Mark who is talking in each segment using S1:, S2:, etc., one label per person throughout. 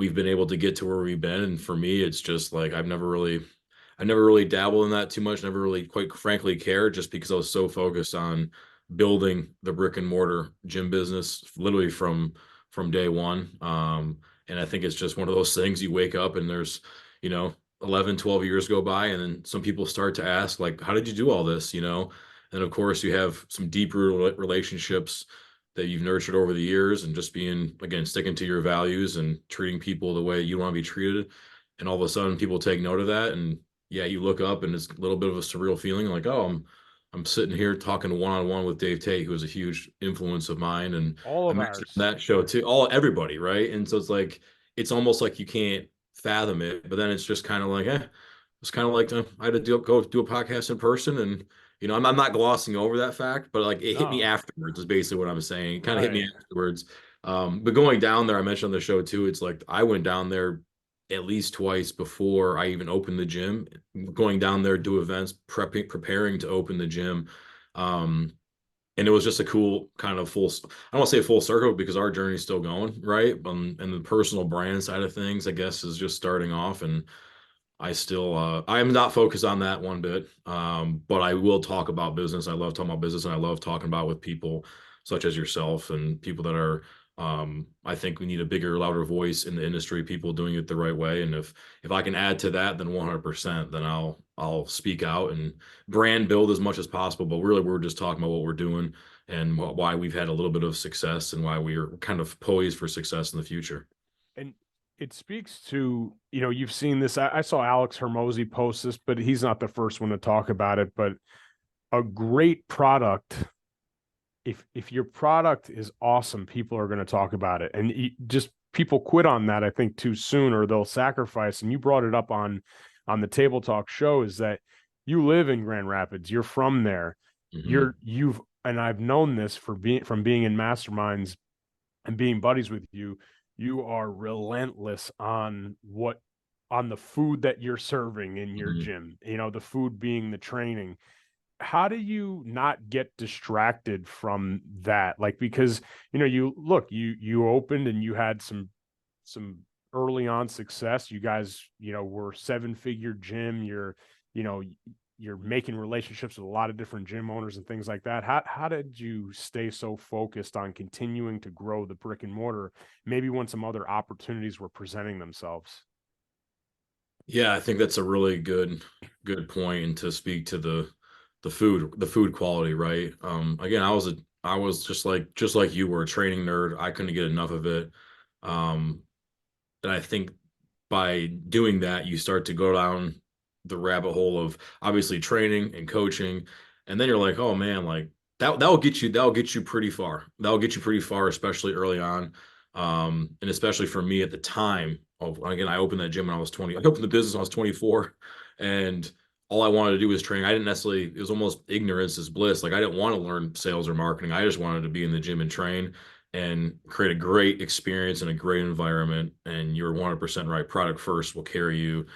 S1: we've been able to get to where we've been. And for me, it's just like I never really dabbled in that too much, never really quite frankly cared, just because I was so focused on building the brick and mortar gym business literally from day one. And I think it's just one of those things you wake up and there's, you know, 11, 12 years go by, and then some people start to ask, like, how did you do all this? And of course you have some deeper relationships that you've nurtured over the years, and just being, again, sticking to your values and treating people the way you want to be treated. And all of a sudden people take note of that. And yeah, you look up and it's a little bit of a surreal feeling, like, oh, I'm sitting here talking one-on-one with Dave Tate, who was a huge influence of mine. And
S2: All
S1: I
S2: of
S1: mentioned
S2: ours.
S1: on that show too, everybody, right? And so it's like, it's almost like you can't fathom it, but then it's just kind of like, it's kind of like, I had to go do a podcast in person. And, I'm not glossing over that fact, but like it hit me
S2: No,
S1: afterwards is basically what I'm saying. It kind of hit
S2: right.
S1: me afterwards. But going down there, I mentioned on the show too, it's like I went down there at least twice before I even opened the gym, going down there, do events, preparing to open the gym. Um, and it was just a cool kind of I don't want to say full circle, because our journey's still going, right? And the personal brand side of things, I guess, is just starting off. And I am not focused on that one bit. But I will talk about business. I love talking about business, and I love talking about with people such as yourself, and people that are, I think we need a bigger, louder voice in the industry, people doing it the right way. And if I can add to that, then 100%, then I'll speak out and brand build as much as possible. But really, we're just talking about what we're doing and why we've had a little bit of success and why we're kind of poised for success in the future.
S2: And it speaks to, you've seen this. I saw Alex Hermosi post this, but he's not the first one to talk about it. But a great product, if your product is awesome, people are going to talk about it. And just people quit on that, I think, too soon, or they'll sacrifice. And you brought it up on the Table Talk show, is that you live in Grand Rapids, you're from there.
S1: Hmm.
S2: And I've known this from being in masterminds and being buddies with you. You are relentless on the food that you're serving in your
S1: Hmm.
S2: gym, the food being the training. How do you not get distracted from that? Like, because, you opened and you had some early on success. You guys, were 7-figure gym. You know, you're making relationships with a lot of different gym owners and things like that. How did you stay so focused on continuing to grow the brick and mortar, maybe when some other opportunities were presenting themselves?
S1: Yeah, I think that's a really good point, and to speak to the food quality, right? Again, I was just like you were, a training nerd. I couldn't get enough of it. Um, and I think by doing that, you start to go down the rabbit hole of obviously training and coaching, and then you're like, oh man, like that'll get you pretty far. That'll get you pretty far, especially early on. And especially for me at the time of, again, I opened that gym when I was 20. I opened the business when I was 24, and all I wanted to do was train. I didn't necessarily, it was almost ignorance is bliss. Like I didn't want to learn sales or marketing. I just wanted to be in the gym and train and create a great experience and a great environment. And you're 100% right. Product first will carry you,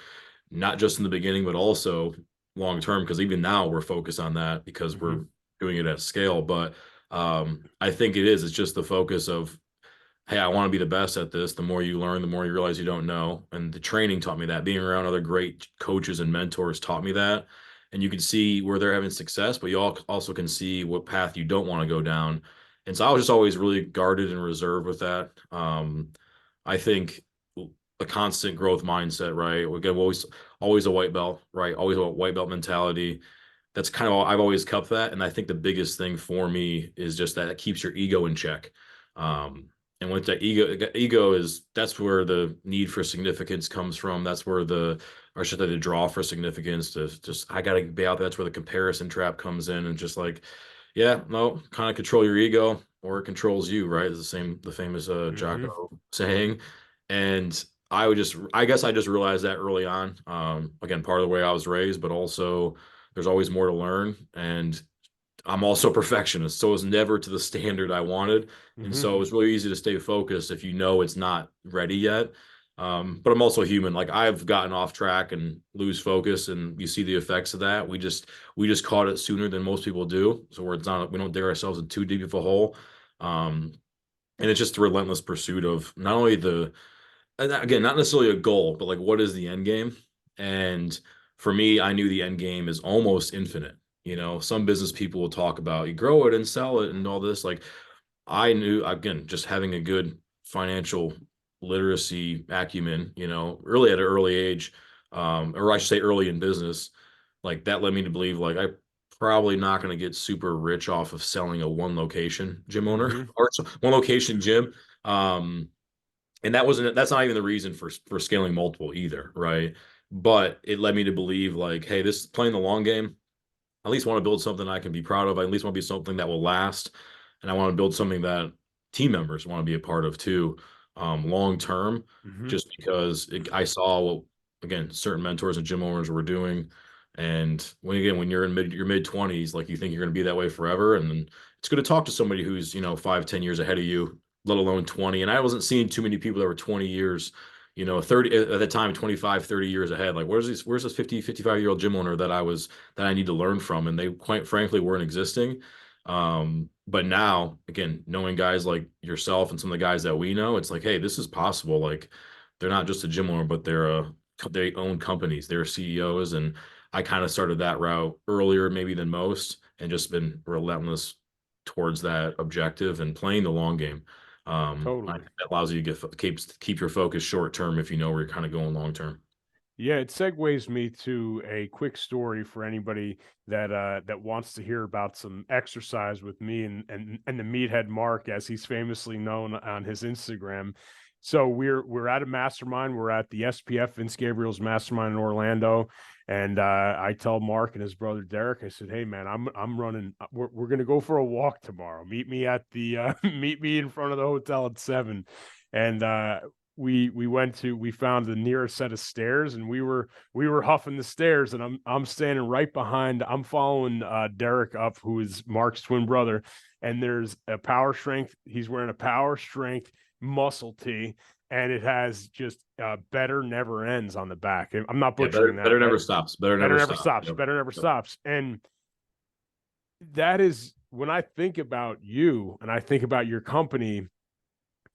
S1: not just in the beginning, but also long term. Because even now we're focused on that because
S2: Mm-hmm.
S1: we're doing it at scale. But I think it's just the focus of, hey, I want to be the best at this. The more you learn, the more you realize you don't know. And the training taught me that. Being around other great coaches and mentors taught me that. And you can see where they're having success, but you also can see what path you don't want to go down. And so I was just always really guarded and reserved with that. I think a constant growth mindset, right? We get always a white belt, right? Always a white belt mentality. That's kind of, I've always kept that. And I think the biggest thing for me is just that it keeps your ego in check. And with that ego is, that's where the need for significance comes from. That's where or should I say, the draw for significance, to just, I gotta be out there. That's where the comparison trap comes in, and just like, yeah, no, kind of control your ego or it controls you, right? It's the famous
S2: Mm-hmm.
S1: Jocko saying. And I guess I just realized that early on. Again, part of the way I was raised, but also there's always more to learn. And I'm also a perfectionist, so it was never to the standard I wanted. And
S2: Mm-hmm.
S1: so it was really easy to stay focused if you know it's not ready yet. But I'm also human. Like I've gotten off track and lose focus, and you see the effects of that. We just caught it sooner than most people do. So we don't dig ourselves in too deep of a hole. Um, and it's just the relentless pursuit of not only and again, not necessarily a goal, but like what is the end game? And for me, I knew the end game is almost infinite. Some business people will talk about you grow it and sell it and all this. Like I knew, again, just having a good financial literacy acumen, really at an early age, or I should say early in business, like that led me to believe like I probably not going to get super rich off of selling a one location gym owner
S2: Mm-hmm.
S1: or one location gym. And that's not even the reason for scaling multiple either, right? But it led me to believe like, hey, this playing the long game. I at least want to build something I can be proud of. I at least want to be something that will last, and I want to build something that team members want to be a part of too, long term.
S2: Mm-hmm.
S1: Just because I saw what again certain mentors and gym owners were doing, and when you're in your mid 20s, like you think you're going to be that way forever, and then it's good to talk to somebody who's 5-10 years ahead of you, let alone 20. And I wasn't seeing too many people that were 20 years 30 at the time, 25, 30 years ahead. Like, where's this 50, 55-year-old gym owner that I need to learn from? And they quite frankly weren't existing. But now, again, knowing guys like yourself and some of the guys that we know, it's like, hey, this is possible. Like, they're not just a gym owner, but they own companies, they're CEOs. And I kind of started that route earlier, maybe than most, and just been relentless towards that objective and playing the long game. I
S2: Totally.
S1: think that allows you to keep your focus short term if you know where you're kind of going long term.
S2: Yeah, it segues me to a quick story for anybody that wants to hear about some exercise with me and the meathead Mark, as he's famously known on his Instagram. So we're at a mastermind. We're at the SPF Vince Gabriel's mastermind in Orlando, and I tell Mark and his brother Derek, I said, "Hey man, I'm running. We're gonna go for a walk tomorrow. Meet me at the meet me in front of the hotel at 7." And we found the nearest set of stairs, and we were huffing the stairs, and I'm standing right behind. I'm following Derek up, who is Mark's twin brother, and there's a power strength. He's wearing a power strength muscle tee, and it has just better never ends on the back. I'm not
S1: Yeah,
S2: butchering that.
S1: better never stops. Better
S2: Better
S1: never
S2: never
S1: stops.
S2: stops.
S1: Yep.
S2: Better never
S1: Yep.
S2: stops. And that is when I think about you and I think about your company,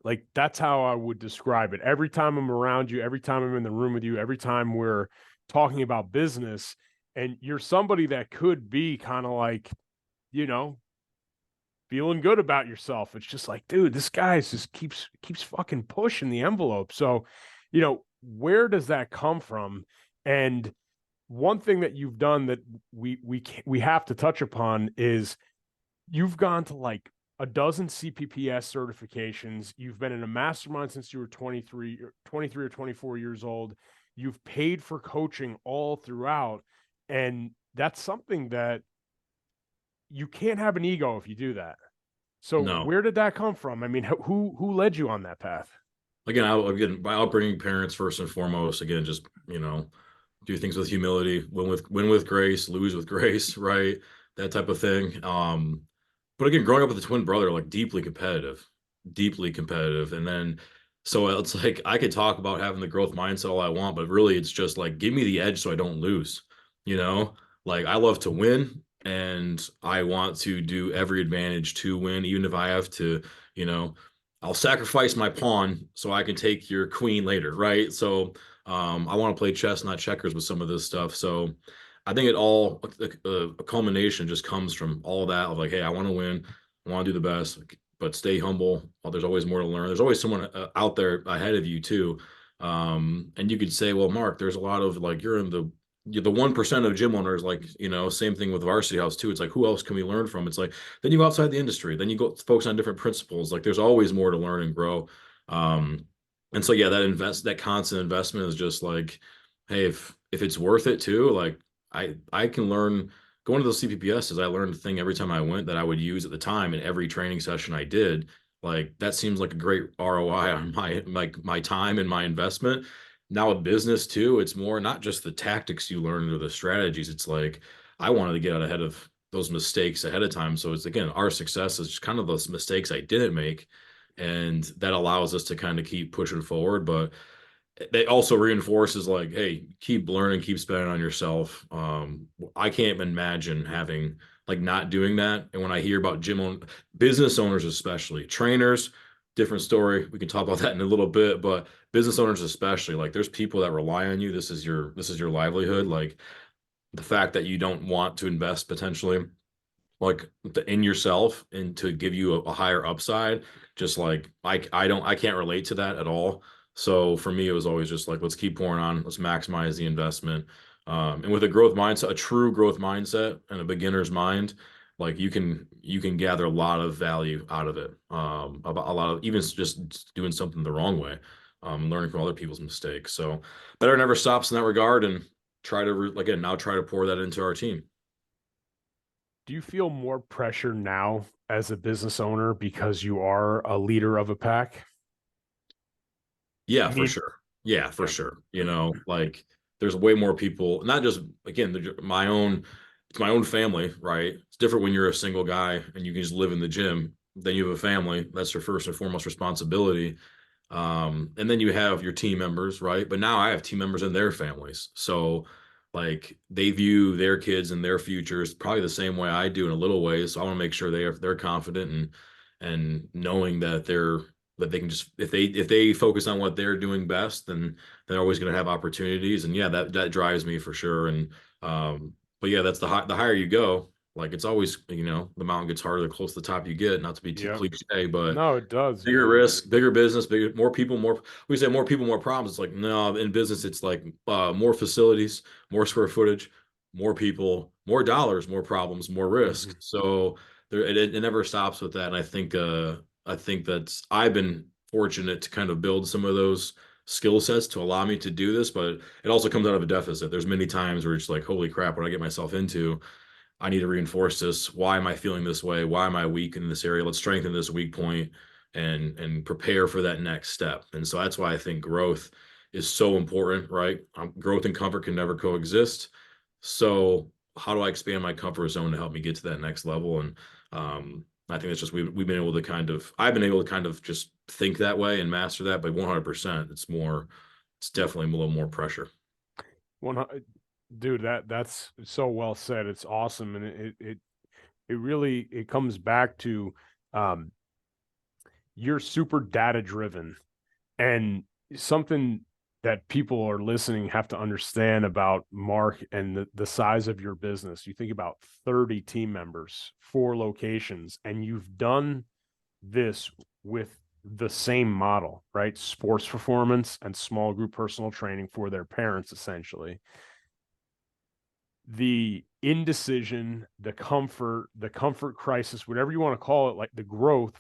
S2: like that's how I would describe it. Every time I'm around you, every time I'm in the room with you, every time we're talking about business, and you're somebody that could be kind of like, you know, feeling good about yourself. It's just like, dude, this guy just keeps fucking pushing the envelope. So, where does that come from? And one thing that you've done that we have to touch upon is you've gone to like a dozen CPPS certifications. You've been in a mastermind since you were 23 or 24 years old. You've paid for coaching all throughout. And that's something that you can't have an ego if you do that. So
S1: No.
S2: where did that come from? I mean, who led you on that path?
S1: Again, my upbringing, parents first and foremost. Again, just do things with humility, win with grace, lose with grace, right? That type of thing. But again, growing up with a twin brother, like deeply competitive, and then so it's like I could talk about having the growth mindset all I want, but really it's just like give me the edge so I don't lose. You know, like I love to win, and I want to do every advantage to win, even if I have to, you know, I'll sacrifice my pawn so I can take your queen later, right? So I want to play chess, not checkers with some of this stuff. So I think a culmination just comes from all that of like, hey, I want to win, I want to do the best, but stay humble. Well, there's always more to learn. There's always someone out there ahead of you too. And you could say, well, Mark, there's a lot of like you're the 1% of gym owners, like, same thing with Varsity House too. It's like, who else can we learn from? It's like, then you go outside the industry, then you go focus on different principles. Like there's always more to learn and grow. Um, and so, yeah, that constant investment is just like, hey, if it's worth it too, like I can learn going to those CPPSs. I learned a thing every time I went that I would use at the time in every training session I did. Like that seems like a great ROI on my time and my investment. Now with business too, it's more not just the tactics you learn or the strategies. It's like I wanted to get out ahead of those mistakes ahead of time. So it's again, our success is just kind of those mistakes I didn't make. And that allows us to kind of keep pushing forward. But it also reinforces like, hey, keep learning, keep spending on yourself. I can't imagine having like not doing that. And when I hear about business owners, especially trainers, different story. We can talk about that in a little bit, but business owners especially, like there's people that rely on you. This is your livelihood. Like the fact that you don't want to invest potentially in yourself and to give you a higher upside, just like I can't relate to that at all. So for me, it was always just like, let's keep pouring on, let's maximize the investment. And with a growth mindset, a true growth mindset and a beginner's mind, like you can gather a lot of value out of it. About a lot of even just doing something the wrong way, learning from other people's mistakes. So better never stops in that regard, and again, now try to pour that into our team.
S2: Do you feel more pressure now as a business owner because you are a leader of a pack?
S1: Yeah,
S2: I
S1: for
S2: mean,
S1: sure. Yeah, for
S2: yeah.
S1: sure. Like there's way more people, not just again, it's my own family, right? It's different when you're a single guy and you can just live in the gym. Then you have a family. That's your first and foremost responsibility. And then you have your team members, right? But now I have team members and their families. So like they view their kids and their futures probably the same way I do in a little way. So I want to make sure they're confident and knowing that they can just if they focus on what they're doing best, then they're always going to have opportunities. And yeah, that drives me for sure. And but yeah, that's the higher you go, like it's always, the mountain gets harder the closer to the top you get, not to be too
S2: Yep.
S1: cliche, but
S2: No, it does,
S1: bigger
S2: man.
S1: risk, bigger business, bigger, more people, more. We say more people, more problems. It's like no, in business, it's like more facilities, more square footage, more people, more dollars, more problems, more risk.
S2: Mhm.
S1: So it never stops with that. And I think that's I've been fortunate to kind of build some of those skill sets to allow me to do this, but it also comes out of a deficit. There's many times where it's like, holy crap, what I get myself into. I need to reinforce this. Why am I feeling this way? Why am I weak in this area? Let's strengthen this weak point and prepare for that next step. And so that's why I think growth is so important, right? Growth and comfort can never coexist. So how do I expand my comfort zone to help me get to that next level? And I think that's just we've been able to I've been able to kind of just think that way and master that. But 100%, it's definitely a little more pressure.
S2: Dude, that's so well said. It's awesome, and it really it comes back to um, you're super data driven, and something that people are listening have to understand about Mark and the size of your business. You think about 30 team members, 4 locations, and you've done this with the same model, right? Sports performance and small group personal training for their parents, essentially. The indecision, the comfort crisis, whatever you want to call it, like the growth,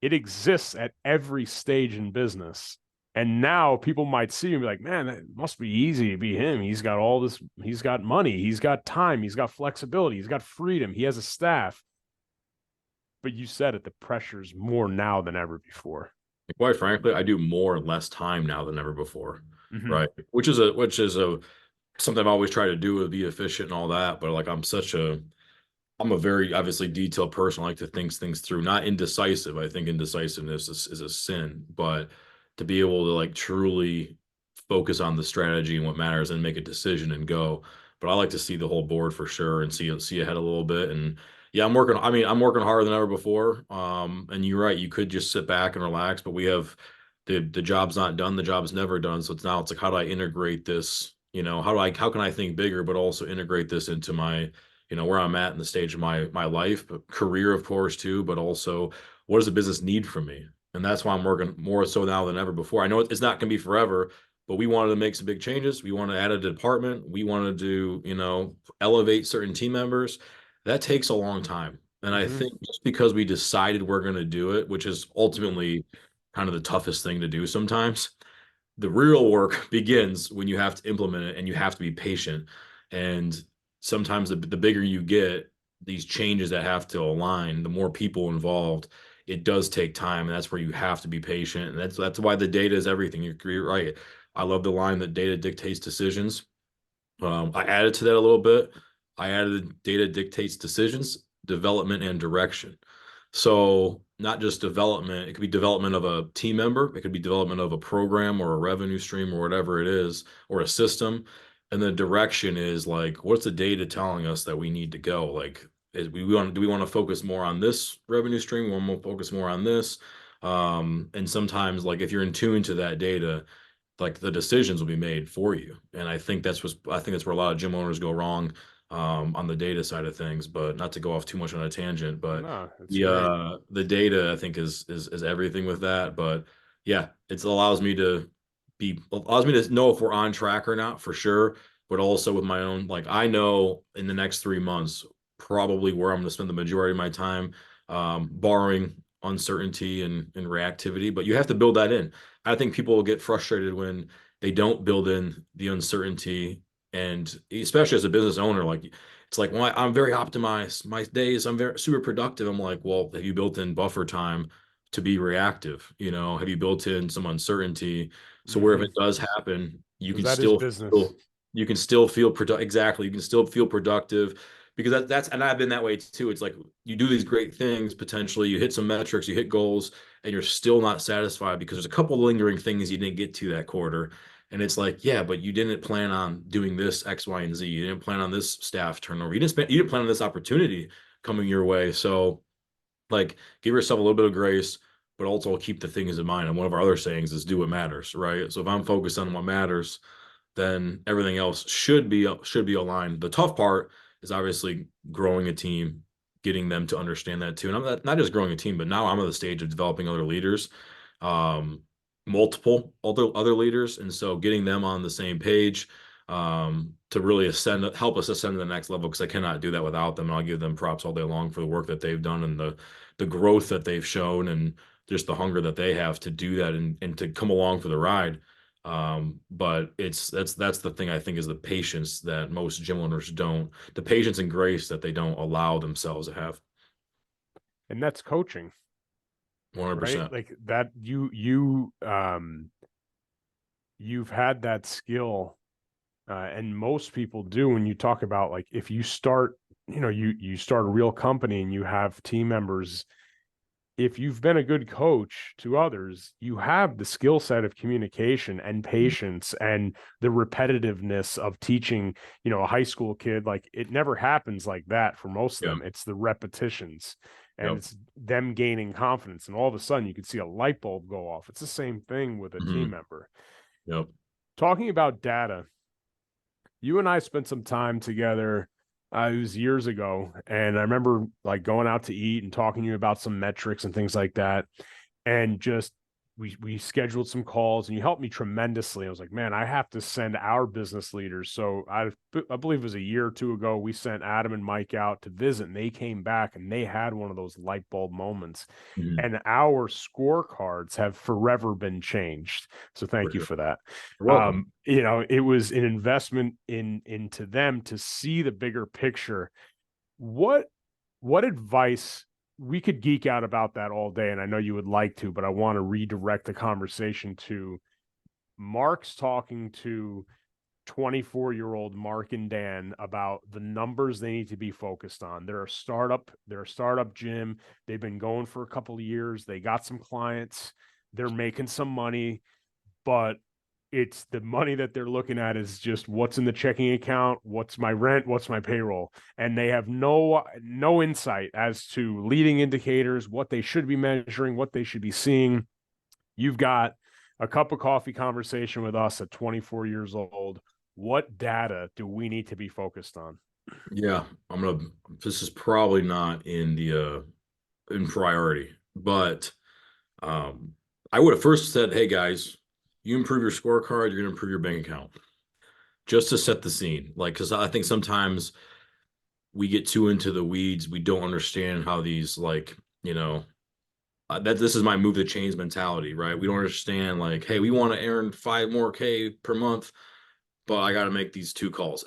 S2: it exists at every stage in business. And now people might see and be like, man, it must be easy to be him. He's got all this, he's got money, he's got time, he's got flexibility, he's got freedom, he has a staff. But you said it, the pressure's more now than ever before.
S1: Quite frankly, I do more in less time now than ever before,
S2: Mm-hmm.
S1: right? Which is a something I've always tried to do, to be efficient and all that. But like I'm a very obviously detailed person. I like to think things through, not indecisive. I think indecisiveness is a sin, but to be able to like truly focus on the strategy and what matters and make a decision and go. But I like to see the whole board for sure and see ahead a little bit. And yeah, I'm working harder than ever before. And you're right, you could just sit back and relax, but we have the job's not done, the job's never done. So it's like, how do I integrate this? How can I think bigger, but also integrate this into my, where I'm at in the stage of my life, but career, of course, too, but also what does the business need from me? And that's why I'm working more so now than ever before. I know it's not going to be forever, but we wanted to make some big changes. We want to add a department. We wanted to, elevate certain team members. That takes a long time. And I
S2: Mm-hmm.
S1: think just because we decided we're going to do it, which is ultimately kind of the toughest thing to do sometimes, the real work begins when you have to implement it and you have to be patient. And sometimes the bigger you get, these changes that have to align, the more people involved, it does take time. And that's where you have to be patient. And that's why the data is everything. You're right. I love the line that data dictates decisions. I added to that a little bit. I added data dictates decisions, development, and direction. So not just development, it could be development of a team member, it could be development of a program or a revenue stream or whatever it is, or a system. And the direction is like, what's the data telling us that we need to go? Like, do we want to focus more on this revenue stream? We want to focus more on this. And sometimes like if you're in tune to that data, like the decisions will be made for you. And I think that's where a lot of gym owners go wrong on the data side of things. But not to go off too much on a tangent, but
S2: No, it's great.
S1: the data I think is everything with that. But yeah, it allows me to know if we're on track or not for sure. But also with my own, like I know in the next 3 months probably where I'm going to spend the majority of my time, barring uncertainty and reactivity. But you have to build that in. I think people will get frustrated when they don't build in the uncertainty, and especially as a business owner, like it's like, well, I'm very optimized. My days, I'm very super productive. I'm like, well, have you built in buffer time to be reactive? Have you built in some uncertainty so where if
S2: Hmm.
S1: it does happen,
S2: Because that is business.
S1: you can still feel productive. Exactly, you can still feel productive because that's and I've been that way too. It's like you do these great things potentially, you hit some metrics, you hit goals, and you're still not satisfied because there's a couple lingering things you didn't get to that quarter. And it's like, yeah, but you didn't plan on doing this X, Y, and Z. You didn't plan on this staff turnover. You didn't plan on this opportunity coming your way. So like give yourself a little bit of grace, but also keep the things in mind. And one of our other sayings is do what matters, right? So if I'm focused on what matters, then everything else should be aligned. The tough part is obviously growing a team, getting them to understand that too. And I'm not just growing a team, but now I'm at the stage of developing other leaders, um, multiple other leaders, and so getting them on the same page to really help us ascend to the next level. Because I cannot do that without them. And I'll give them props all day long for the work that they've done and the growth that they've shown and just the hunger that they have to do that and to come along for the ride. But that's the thing I think is the patience that most gym owners don't, the patience and grace that they don't allow themselves to have.
S2: And that's coaching, right?
S1: 100%.
S2: Like that you've had that skill, and most people do. When you talk about, like, if you start, you start a real company and you have team members, if you've been a good coach to others, you have the skill set of communication and patience and the repetitiveness of teaching, a high school kid. Like, it never happens like that for most of
S1: Yeah.
S2: them. It's the repetitions, and
S1: Yep.
S2: it's them gaining confidence. And all of a sudden you could see a light bulb go off. It's the same thing with a team
S1: Hmm.
S2: member.
S1: Yep.
S2: Talking about data, you and I spent some time together. It was years ago, and I remember like going out to eat and talking to you about some metrics and things like that. And just we scheduled some calls, and you helped me tremendously. I was like, man, I have to send our business leaders. So I believe it was a year or two ago, we sent Adam and Mike out to visit, and they came back and they had one of those light bulb moments.
S1: Hmm.
S2: And our scorecards have forever been changed. So
S1: For
S2: thank you
S1: sure.
S2: for that.
S1: You're welcome.
S2: It was an investment into them to see the bigger picture. What what advice, we could geek out about that all day, and I know you would like to, but I want to redirect the conversation to Mark's talking to 24-year-old Mark and Dan about the numbers they need to be focused on. They're a startup gym. They've been going for a couple of years. They got some clients. They're making some money, but it's the money that they're looking at is just what's in the checking account, what's my rent, what's my payroll, and they have no insight as to leading indicators, what they should be measuring, what they should be seeing. You've got a cup of coffee conversation with us at 24 years old. What data do we need to be focused on?
S1: Yeah. This is probably not in priority, but um, I would have first said, hey guys, you improve your scorecard, you're going to improve your bank account just to set the scene. Like, because I think sometimes we get too into the weeds. We don't understand how these, like, that this is my move the chains mentality, right? We don't understand, like, hey, we want to earn 5 more K per month, but I got to make these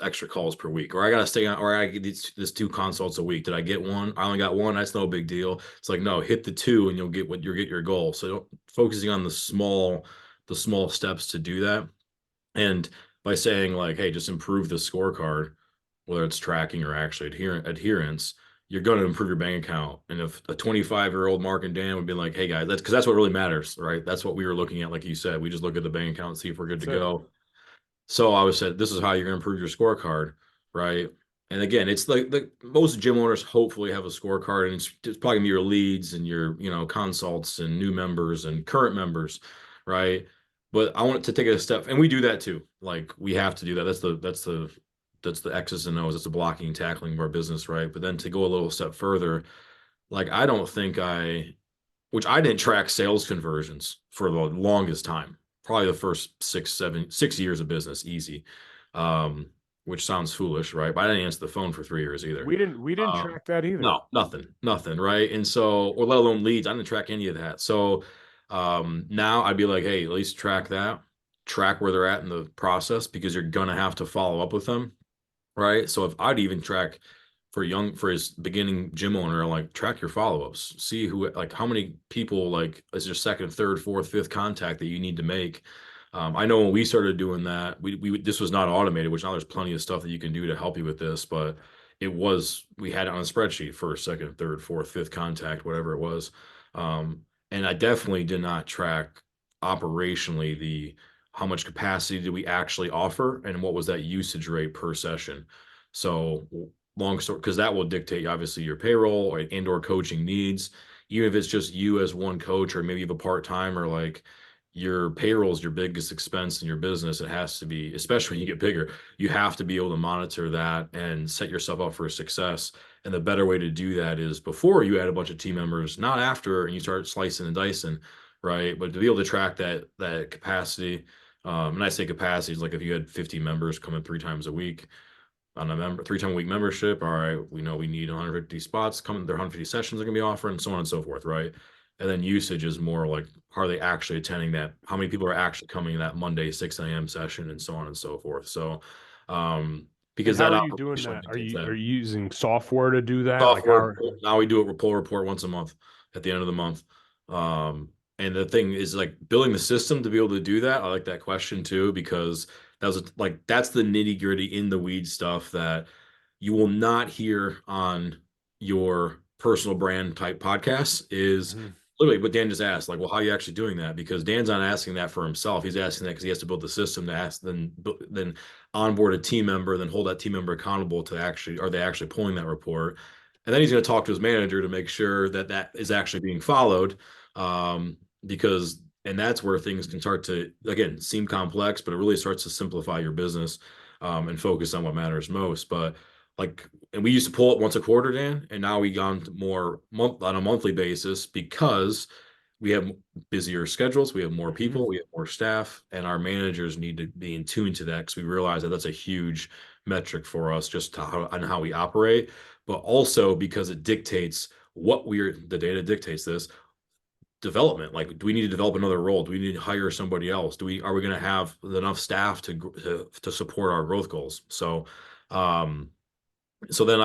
S1: extra calls per week, or I got to stay on, or I get this 2 consults a week. Did I get one? I only got one. That's no big deal. It's like, no, hit the two and you'll get your goal. So focusing on the small steps to do that. And by saying like, hey, just improve the scorecard, whether it's tracking or actually adherence, you're going to improve your bank account. And if a 25-year-old Mark and Dan would be like, hey guys, that's what really matters, right? That's what we were looking at. Like you said, we just look at the bank account and see if we're good to
S2: That's it.
S1: go. So I was said, this is how you're going to improve your scorecard, right? And again, it's like the most gym owners hopefully have a scorecard, and it's probably gonna be your leads and your, consults and new members and current members, right? But I want to take it a step, and we do that too. Like we have to do that. That's the X's and O's. That's the blocking and tackling of our business, right? But then to go a little step further, like I don't think which I didn't track sales conversions for the longest time. Probably the first 6 years of business, easy. Um, which sounds foolish, right? But I didn't answer the phone for 3 years either.
S2: We didn't
S1: Um,
S2: track that either.
S1: no, nothing, right? And so, or let alone leads, I didn't track any of that. So now I'd be like, hey, at least track that, track where they're at in the process because you're gonna have to follow up with them, right? So if I'd even track for his beginning gym owner, like track your follow-ups, see who like how many people like is your second, third, fourth, fifth contact that you need to make. I know when we started doing that, we this was not automated, which now there's plenty of stuff that you can do to help you with this, but we had it on a spreadsheet for second, third, fourth, fifth contact, whatever it was. And I definitely did not track operationally the how much capacity did we actually offer and what was that usage rate per session. So long story, because that will dictate obviously your payroll or coaching needs. Even if it's just you as one coach, or maybe you have a part time, or like your payroll is your biggest expense in your business. It has to be, especially when you get bigger, you have to be able to monitor that and set yourself up for success. And the better way to do that is before you add a bunch of team members, not after and you start slicing and dicing, right? But to be able to track that capacity. And I say capacity is like if you had 50 members coming 3 times a week on a 3 time a week membership. All right, we know we need 150 spots coming. There 150 sessions are going to be offering, so on and so forth, right? And then usage is more like, are they actually attending that? How many people are actually coming to that Monday 6 a.m. session, and so on and so forth. So,
S2: And
S1: because
S2: how
S1: that
S2: are you doing
S1: operationally
S2: that? Are
S1: dictates
S2: you are
S1: that.
S2: you using software to do that? Like
S1: Software.
S2: how?
S1: Now we do a pull report once a month at the end of the month. And the thing is like building the system to be able to do that. I like that question too, because that's the nitty gritty in the weed stuff that you will not hear on your personal brand type podcasts is
S2: Mhm.
S1: literally what Dan just asked, like, well, how are you actually doing that? Because Dan's not asking that for himself. He's asking that because he has to build the system to ask, then onboard a team member, then hold that team member accountable to actually, are they actually pulling that report? And then he's going to talk to his manager to make sure that that is actually being followed. Because, and that's where things can start to, again, seem complex, but it really starts to simplify your business, and focus on what matters most. But like, and we used to pull it once a quarter, Dan, and now we gone to more on a monthly basis because we have busier schedules, we have more
S2: Mhm.
S1: people, we have more staff, and our managers need to be in tune to that because we realize that that's a huge metric for us just to on how we operate, but also because it dictates the data dictates this development. Like, do we need to develop another role? Do we need to hire somebody else? Are we going to have enough staff to support our growth goals? Um, so then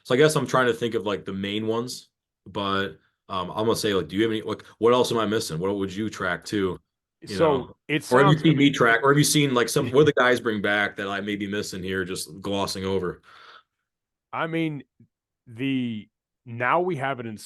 S1: so I guess I'm trying to think of like the main ones, but I'm gonna say like, do you have any like what else am I missing? What would you track too? You
S2: So
S1: know,
S2: it
S1: or have you
S2: sounds. I
S1: seen me
S2: mean,
S1: track, or have you seen like what the guys bring back that I may be missing here, just glossing over?
S2: I mean, the now we have it in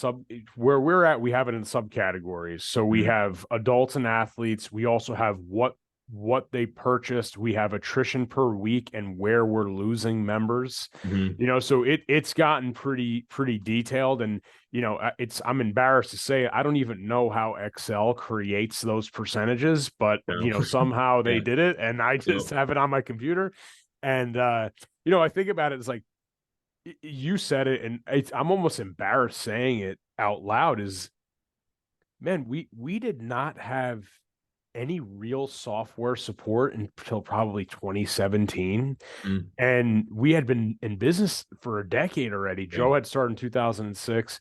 S2: where we're at. We have it in subcategories. So we
S1: Mm-hmm.
S2: have adults and athletes. We also have what they purchased. We have attrition per week and where we're losing members.
S1: Mm-hmm.
S2: So it's gotten pretty detailed. And it's I'm embarrassed to say I don't even know how Excel creates those percentages, but
S1: Yeah.
S2: somehow they
S1: Yeah.
S2: did it, and I
S1: Yep.
S2: just have it on my computer. And I think about it, it's like you said it, and I'm almost embarrassed saying it out loud. Is man, we did not have any real software support until probably 2017.
S1: Mm-hmm.
S2: And we had been in business for a decade already.
S1: Yeah.
S2: Joe had started in 2006.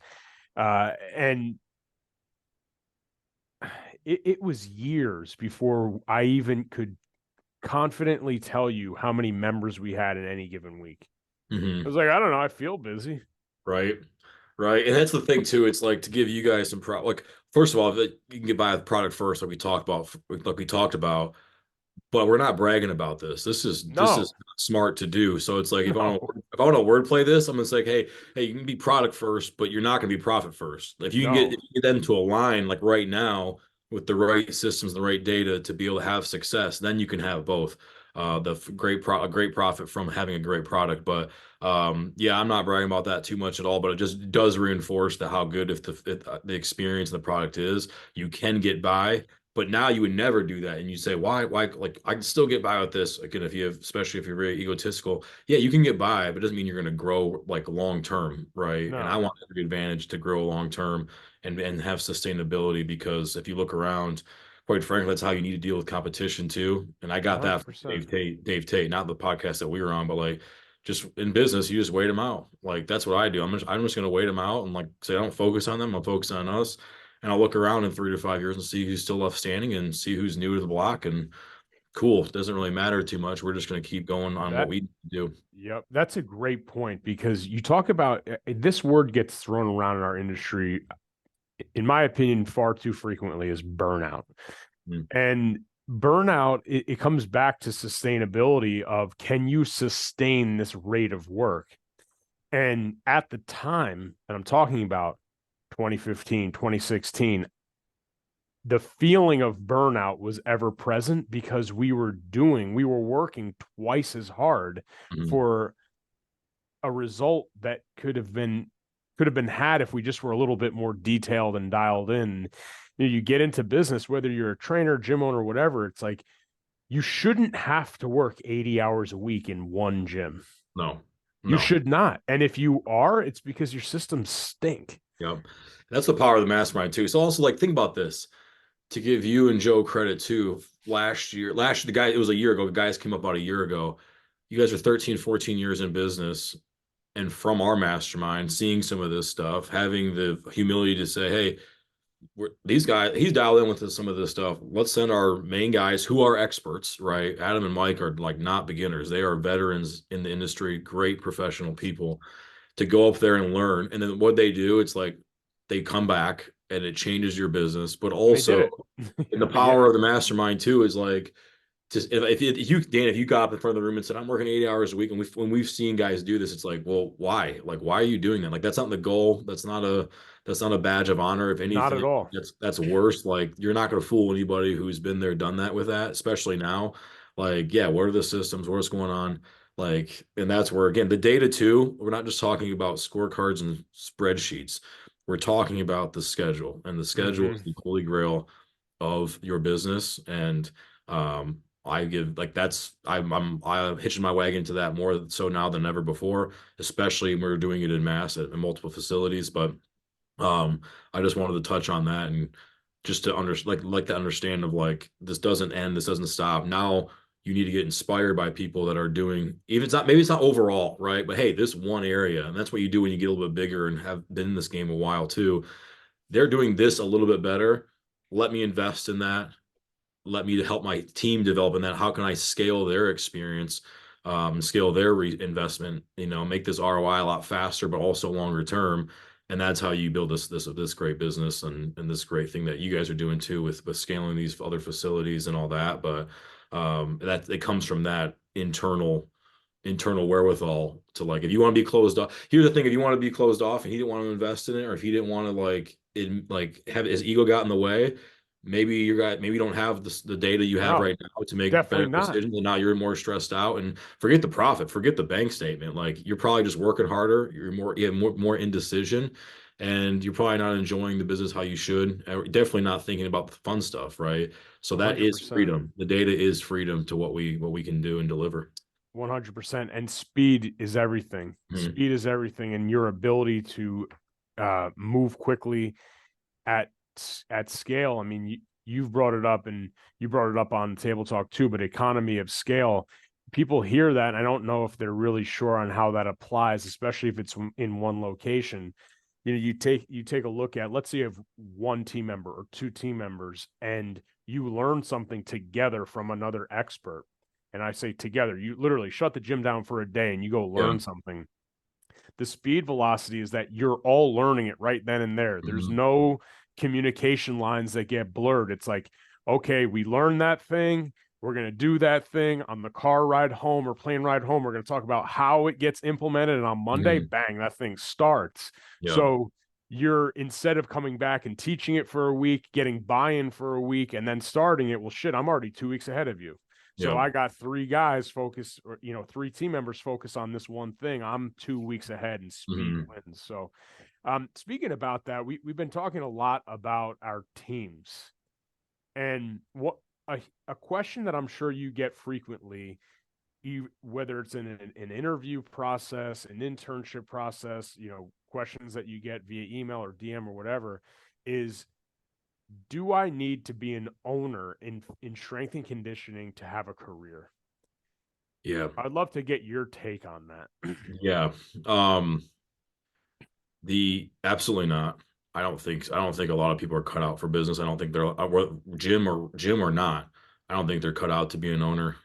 S2: And it was years before I even could confidently tell you how many members we had in any given week. I
S1: Mm-hmm.
S2: was like, I don't know, I feel busy.
S1: Right. Right. And that's the thing too. It's like to give you guys some like first of all, that you can get by with product first, like we talked about, but we're not bragging about this. This is
S2: No,
S1: smart to do. So it's like
S2: no,
S1: if I want to wordplay this, I'm gonna say, hey, you can be product first, but you're not gonna be profit first. If
S2: no.
S1: you get them to align like right now with the right systems, the right data to be able to have success, then you can have both. a great profit from having a great product. But yeah, I'm not bragging about that too much at all, but it just does reinforce how good if the experience and the product is, you can get by. But now you would never do that, and you say, why? Like I can still get by with this. Again, especially if you're very egotistical, yeah, you can get by, but it doesn't mean you're going to grow like long term, right? And I
S2: No,
S1: want every advantage to grow long term and have sustainability, because if you look around, quite frankly, that's how you need to deal with competition too. And I got that from
S2: 100%.
S1: Dave Tate, not the podcast that we were on, but like just in business, you just wait them out. Like that's what I do. I'm just going to wait them out and like say I don't focus on them. I'll focus on us, and I'll look around in 3 to 5 years and see who's still left standing and see who's new to the block. And cool, it doesn't really matter too much. We're just going to keep going on what
S2: That
S1: we do.
S2: Yep, that's a great point because you talk about this word gets thrown around in our industry, in my opinion, far too frequently is burnout.
S1: Mm.
S2: And burnout, it comes back to sustainability of can you sustain this rate of work? And at the time that I'm talking about, 2015, 2016, the feeling of burnout was ever present because we were working twice as hard
S1: Mhm.
S2: for a result that could have been had if we just were a little bit more detailed and dialed in. You get into business, whether you're a trainer, gym owner, whatever, it's like you shouldn't have to work 80 hours a week in one gym.
S1: No,
S2: You
S1: no.
S2: should not. And if you are, it's because your systems stink.
S1: Yep. That's the power of the mastermind too. So also like think about this, to give you and Joe credit too. Last year, the guy, it was a year ago. The guys came up about a year ago. You guys are 13, 14 years in business. And from our mastermind, seeing some of this stuff, having the humility to say, hey, these guys, he's dialed in with some of this stuff. Let's send our main guys who are experts, right? Adam and Mike are like not beginners. They are veterans in the industry, great professional people, to go up there and learn. And then what they do, it's like they come back and it changes your business. But
S2: And they did
S1: also,
S2: it.
S1: in the
S2: Yeah,
S1: power of the mastermind too, is like just if you Dan, if you got up in front of the room and said, I'm working 80 hours a week, and when we've seen guys do this, it's like, well, why? Like, why are you doing that? Like, that's not the goal. That's not a badge of honor. If
S2: not at
S1: anything,
S2: all.
S1: that's worse. Like, you're not going to fool anybody who's been there, done that with that, especially now. Like, yeah, what are the systems? What's going on? Like, and that's where again the data too. We're not just talking about scorecards and spreadsheets. We're talking about the schedule, and the schedule is
S2: Hmm.
S1: the holy grail of your business. And I give like I'm hitching my wagon to that more so now than ever before, especially when we're doing it in mass at multiple facilities. But um, I just wanted to touch on that, and just to like to understand of like this doesn't end, this doesn't stop. Now you need to get inspired by people that are doing, even it's not, maybe it's not overall, right? But hey, this one area, and that's what you do when you get a little bit bigger and have been in this game a while too. They're doing this a little bit better. Let me invest in that. Let me help my team develop in that. How can I scale their experience, scale their investment, make this ROI a lot faster, but also longer term. And that's how you build this great business, and this great thing that you guys are doing too with scaling these other facilities and all that. But that it comes from that internal wherewithal to like, if you want to be closed off, here's the thing: if you want to be closed off and he didn't want to invest in it, or if he didn't want to have his ego got in the way, maybe you don't have the data you have
S2: No,
S1: right now to make
S2: definitely
S1: better
S2: not.
S1: decisions, and now you're more stressed out. And forget the profit, forget the bank statement. Like, you're probably just working harder, you have more indecision, and you're probably not enjoying the business how you should. Definitely not thinking about the fun stuff, right? So that is
S2: 100%.
S1: freedom. The data is freedom to what we can do and deliver.
S2: 100%. And speed is everything.
S1: Mhm.
S2: Speed is everything. And your ability to move quickly at at scale. I mean, you've brought it up, and you brought it up on Table Talk too, but economy of scale. People hear that, and I don't know if they're really sure on how that applies, especially if it's in one location. You take a look at, let's say you have one team member or two team members, and you learn something together from another expert. And I say together, you literally shut the gym down for a day and you go
S1: Yeah.
S2: learn something. The speed velocity is that you're all learning it right then and there. There's
S1: Mhm.
S2: no communication lines that get blurred. It's like, okay, we learned that thing. We're going to do that thing on the car ride home or plane ride home. We're going to talk about how it gets implemented. And on Monday,
S1: Mhm.
S2: bang, that thing starts.
S1: Yeah.
S2: So you're, instead of coming back and teaching it for a week, getting buy in for a week, and then starting it, well, shit, I'm already 2 weeks ahead of you. So
S1: Yeah.
S2: I got three guys focused, or, you know, three team members focused on this one thing. I'm 2 weeks ahead and speed
S1: Mhm.
S2: wins. So speaking about that, we've been talking a lot about our teams. And what a question that I'm sure you get frequently, whether it's in an interview process, an internship process, you know, questions that you get via email or DM or whatever, is do I need to be an owner in strength and conditioning to have a career?
S1: Yeah.
S2: I'd love to get your take on that.
S1: Yeah. Um, the absolutely not. I don't think a lot of people are cut out for business. I don't think they're gym or not. I don't think they're cut out to be an owner.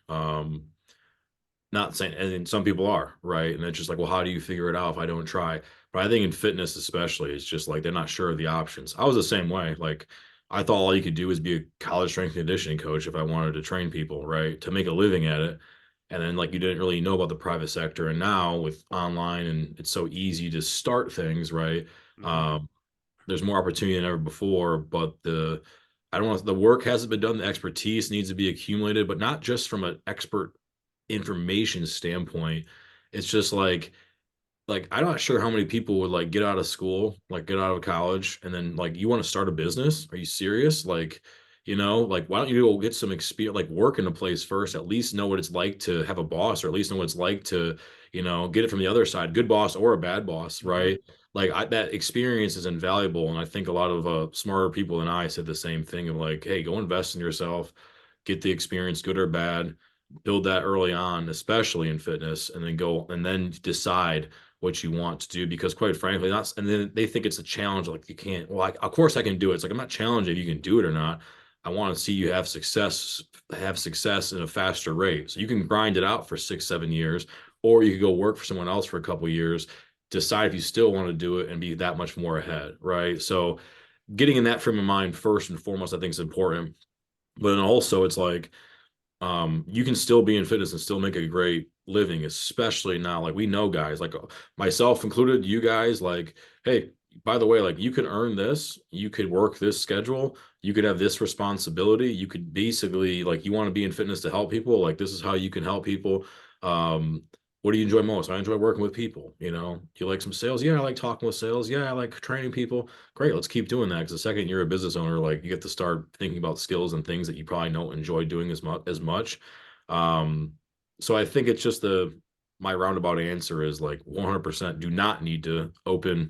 S1: Not saying, and some people are, right? And it's just like, well, how do you figure it out if I don't try? But I think in fitness, especially, it's just like they're not sure of the options. I was the same way. Like, I thought all you could do was be a college strength and conditioning coach if I wanted to train people, right? To make a living at it. And then, like, you didn't really know about the private sector. And now with online and it's so easy to start things, right?
S2: Hmm.
S1: Um, there's more opportunity than ever before, but I don't know, the work hasn't been done. The expertise needs to be accumulated, but not just from an expert information standpoint. It's just like I'm not sure how many people would like get out of school, like get out of college, and then like you want to start a business? Are you serious? Like, like why don't you go get some experience, like work in a place first, at least know what it's like to have a boss, or at least know what it's like to, get it from the other side, good boss or a bad boss,
S2: Hmm.
S1: right? Like that experience is invaluable, and I think a lot of smarter people than I said the same thing of like, hey, go invest in yourself, get the experience, good or bad, build that early on, especially in fitness, and then go and then decide what you want to do, because quite frankly, that's and then they think it's a challenge, like you can't, well, of course I can do it. It's like, I'm not challenging if you can do it or not. I want to see you have success in a faster rate, so you can grind it out for 6 7 years, or you could go work for someone else for a couple of years, decide if you still want to do it and be that much more ahead, right? So getting in that frame of mind first and foremost, I think is important. But then also it's like, you can still be in fitness and still make a great living, especially now. Like, we know guys like myself included, you guys, like, hey, by the way, like, you can earn this, you could work this schedule, you could have this responsibility, you could basically, like, you want to be in fitness to help people, like, this is how you can help people. um what do you enjoy most? I enjoy working with people. You like some sales? Yeah, I like talking with sales. Yeah, I like training people. Great, let's keep doing that, because the second you're a business owner, like, you get to start thinking about skills and things that you probably don't enjoy doing as much. Um, so I think it's just my roundabout answer is like 100% do not need to open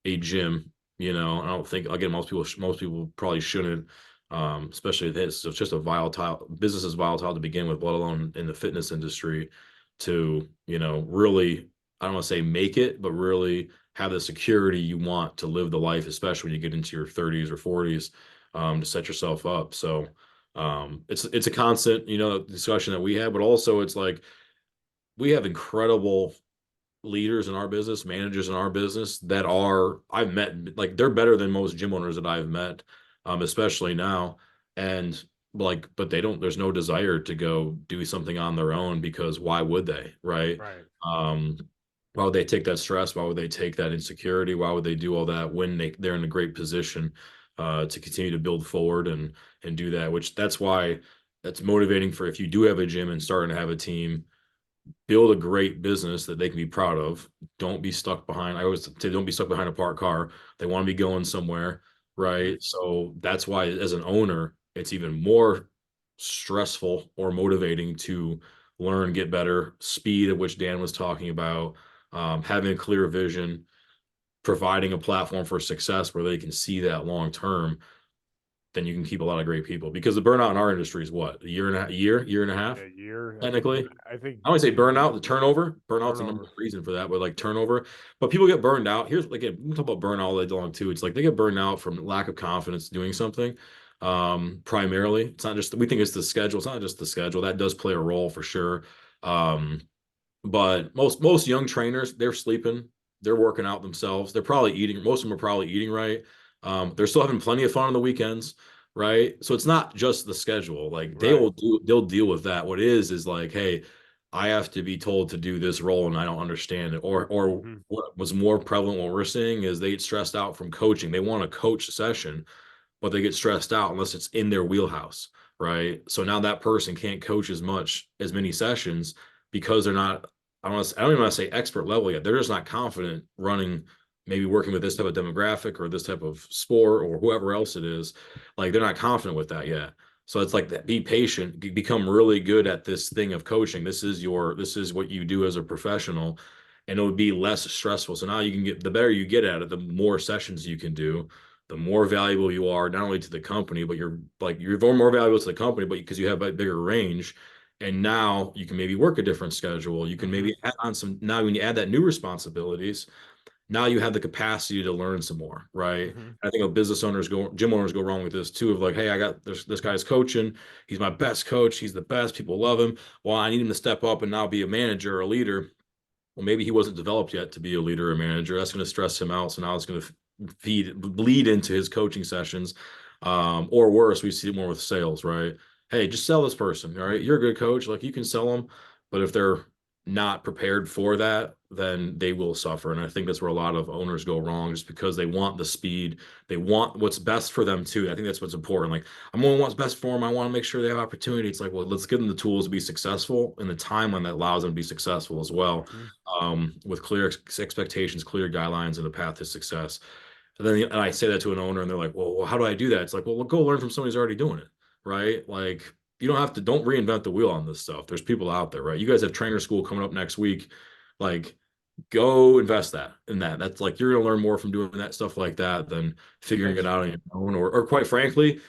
S1: a gym. I don't think, again, most people probably shouldn't, especially this. So it's just a volatile business, is volatile to begin with, let alone in the fitness industry, to, really, I don't want to say make it, but really have the security you want to live the life, especially when you get into your 30s or 40s, to set yourself up. So it's a constant, discussion that we have, but also it's like we have incredible leaders in our business, managers in our business that I've met, like, they're better than most gym owners that I've met, especially now. And like, but there's no desire to go do something on their own, because why would they, right?
S2: Right.
S1: Um, why would they take that stress? Why would they take that insecurity? Why would they do all that when they're in a great position to continue to build forward and do that? Which that's why that's motivating for, if you do have a gym and starting to have a team, build a great business that they can be proud of. Don't be stuck behind. I always say, don't be stuck behind a parked car. They want to be going somewhere,
S2: Hmm.
S1: right? So that's why, as an owner, it's even more stressful or motivating to learn, get better, speed, of which Dan was talking about, having a clear vision, providing a platform for success where they can see that long term. Then you can keep a lot of great people, because the burnout in our industry is what, a year and a half, year and a half,
S2: A year, I think.
S1: technically.
S2: I think
S1: I always say burnout, the turnover. Burnout's the number
S2: turnover.
S1: one reason for that, but like turnover. But people get burned out. Here's, again, we can talk about burnout all day long too. It's like they get burned out from lack of confidence doing something. Primarily, it's not just, we think it's the schedule. It's not just the schedule. That does play a role for sure. Um, but most young trainers, they're sleeping, they're working out themselves, they're probably eating. Most of them are probably eating right. They're still having plenty of fun on the weekends, right? So it's not just the schedule. Like,
S2: Right.
S1: they'll deal with that. What is like, hey, I have to be told to do this role and I don't understand it. Or
S2: Hmm.
S1: what was more prevalent, what we're seeing, is they get stressed out from coaching. They want to coach a session, but they get stressed out unless it's in their wheelhouse, right? So now that person can't coach as many sessions because they're not, I don't even want to say expert level yet. They're just not confident running, maybe working with this type of demographic or this type of sport or whoever else it is. Like they're not confident with that yet. So it's like that, be patient, become really good at this thing of coaching. This is what you do as a professional, and it would be less stressful. So now you can get, the better you get at it, the more sessions you can do, the more valuable you are, not only to the company, but you're more valuable to the company, but because you have a bigger range. And now you can maybe work a different schedule. You can
S2: Hmm.
S1: maybe add on some, now when you add that new responsibilities, now you have the capacity to learn some more, right?
S2: Hmm.
S1: I think gym owners go wrong with this too, of like, hey, I got this guy's coaching. He's my best coach. He's the best. People love him. Well, I need him to step up and now be a manager or a leader. Well, maybe he wasn't developed yet to be a leader or a manager. That's going to stress him out. So now it's going to bleed into his coaching sessions. Or worse, we see it more with sales, right? Hey, just sell this person. All right. You're a good coach. Like you can sell them. But if they're not prepared for that, then they will suffer. And I think that's where a lot of owners go wrong, just because they want the speed. They want what's best for them too. I think that's what's important. Like I'm going to what's best for them. I want to make sure they have opportunity. It's like, well, let's give them the tools to be successful and the timeline that allows them to be successful as well,
S2: Hmm.
S1: with clear expectations, clear guidelines, and a path to success. And I say that to an owner, and they're like, "Well, how do I do that?" It's like, "Well, go learn from somebody who's already doing it, right? Like, you don't have to, don't reinvent the wheel on this stuff. There's people out there, right? You guys have trainer school coming up next week. Like, go invest that in that. That's like you're gonna learn more from doing that stuff like that than figuring it
S2: That's
S1: out on your own, or quite frankly,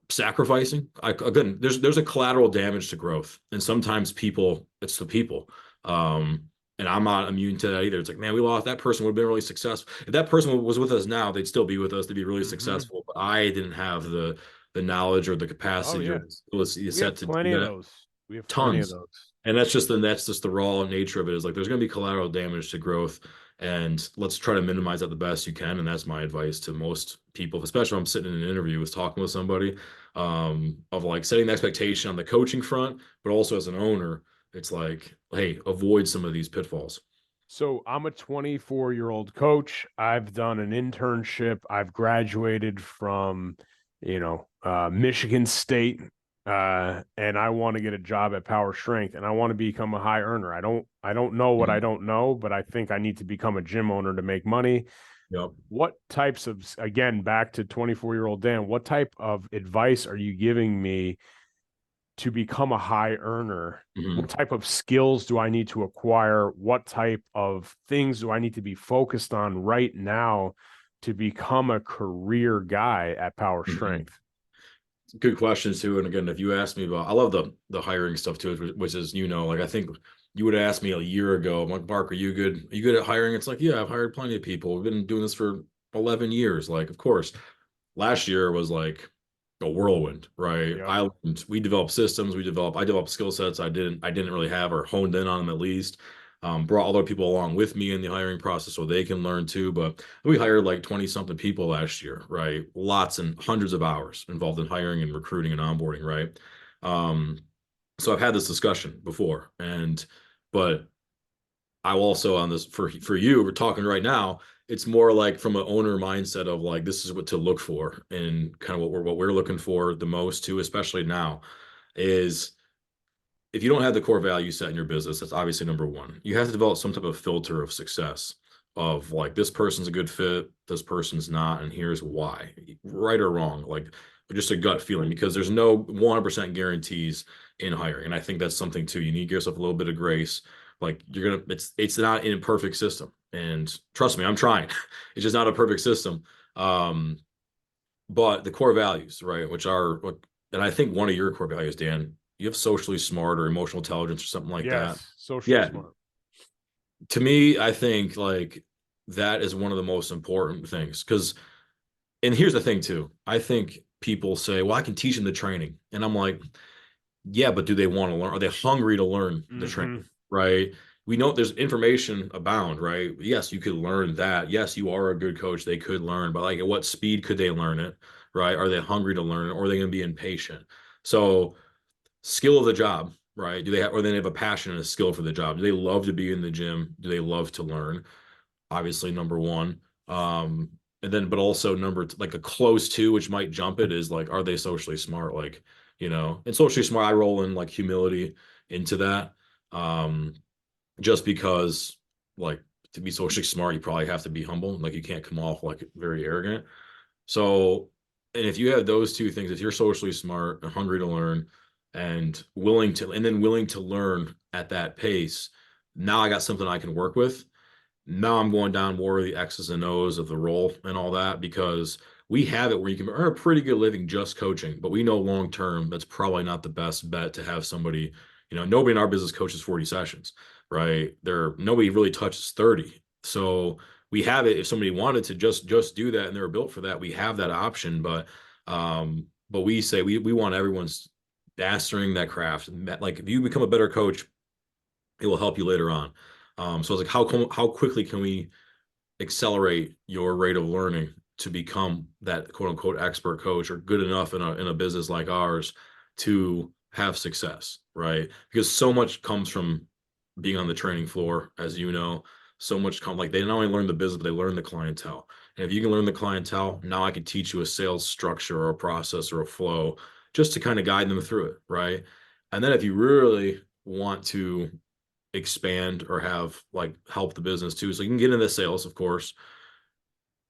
S1: sacrificing. Again, there's a collateral damage to growth, and sometimes it's the people. Um, and I'm not immune to that either. It's like, man, we lost that person, would have been really successful. If that person was with us now, they'd still be with us. They'd be really
S2: hmm.
S1: successful. But I didn't have the knowledge or the
S2: Oh
S1: capacity or
S2: yeah,
S1: the ability
S2: we have
S1: set to do
S2: plenty of
S1: that.
S2: those. We have plenty of
S1: Tons.
S2: those.
S1: And that's just the raw nature of it, is like there's going to be collateral damage to growth, and let's try to minimize that the best you can. And that's my advice to most people, especially when I'm sitting in an interview with talking with somebody, of like setting the expectation on the coaching front, but also as an owner, it's like, hey, avoid some of these pitfalls.
S2: So I'm a 24-year-old coach. I've done an internship. I've graduated from, Michigan State, and I want to get a job at Power Strength, and I want to become a high earner. I don't know what I
S1: Mhm.
S2: don't know, but I think I need to become a gym owner to make money.
S1: Yep.
S2: What types of, again, back to 24-year-old Dan, what type of advice are you giving me to become a high earner? What
S1: Mhm.
S2: type of skills do I need to acquire? What type of things do I need to be focused on right now to become a career guy at Power
S1: Mhm.
S2: Strength?
S1: Good questions too. And again, if you ask me about, I love the hiring stuff too, which is, like I think you would have asked me a year ago, I'm like, Mark, are you good? Are you good at hiring? It's like, yeah, I've hired plenty of people. We've been doing this for 11 years. Like, of course, last year was like a whirlwind, right?
S2: Yep.
S1: We developed systems, I developed skill sets I didn't really have, or honed in on them at least. Brought other people along with me in the hiring process so they can learn too. But we hired like 20 something people last year, right? Lots and hundreds of hours involved in hiring and recruiting and onboarding, right? Um, so I've had this discussion before, but I also, on this, for you, we're talking right now, it's more like from an owner mindset of like, this is what to look for, and kind of what we're looking for the most too, especially now, is if you don't have the core value set in your business, that's obviously number one. You have to develop some type of filter of success, of like, this person's a good fit, this person's not, and here's why, right or wrong, like just a gut feeling, because there's no 100% guarantees in hiring. And I think that's something too. You need to give yourself a little bit of grace. Like it's not in a perfect system. And trust me, I'm trying. It's just not a perfect system. Um, but the core values, right, which are what, and I think one of your core values, Dan, you have socially smart or emotional intelligence or something like that.
S2: Yes, socially
S1: Yeah,
S2: smart.
S1: to me, I think like that is one of the most important things. Because, and here's the thing too, I think people say, well, I can teach them the training. And I'm like, yeah, but do they want to learn? Are they hungry to learn the
S2: Hmm.
S1: training? Right. We know there's information abound, right? Yes, you could learn that. Yes, you are a good coach. They could learn, but like at what speed could they learn it? Right. Are they hungry to learn it, or are they going to be impatient? So, skill of the job, right? Or they have a passion and a skill for the job? Do they love to be in the gym? Do they love to learn? Obviously, number one. And then, but also like a close to, which might jump it, is like, are they socially smart? Like, and socially smart, I roll in like humility into that. Um, just because, like, to be socially smart, you probably have to be humble. Like, you can't come off like very arrogant. So, and if you have those two things, if you're socially smart and hungry to learn and then willing to learn at that pace, now I got something I can work with. Now I'm going down more of the X's and O's of the role and all that, because we have it where you can earn a pretty good living just coaching, but we know long term that's probably not the best bet to have somebody, nobody in our business coaches 40 sessions, right? Nobody really touches 30. So we have it if somebody wanted to just do that and they were built for that, we have that option. But we say we want everyone's mastering that craft. Like, if you become a better coach, it will help you later on. So it's like, how quickly can we accelerate your rate of learning to become that quote unquote expert coach, or good enough in a business like ours to have success, right? Because so much comes from being on the training floor, as you know. So much come like, they not only learn the business, but they learn the clientele. And if you can learn the clientele, now I can teach you a sales structure or a process or a flow, just to kind of guide them through it, right? And then if you really want to expand or have like help the business too, so you can get into sales, of course.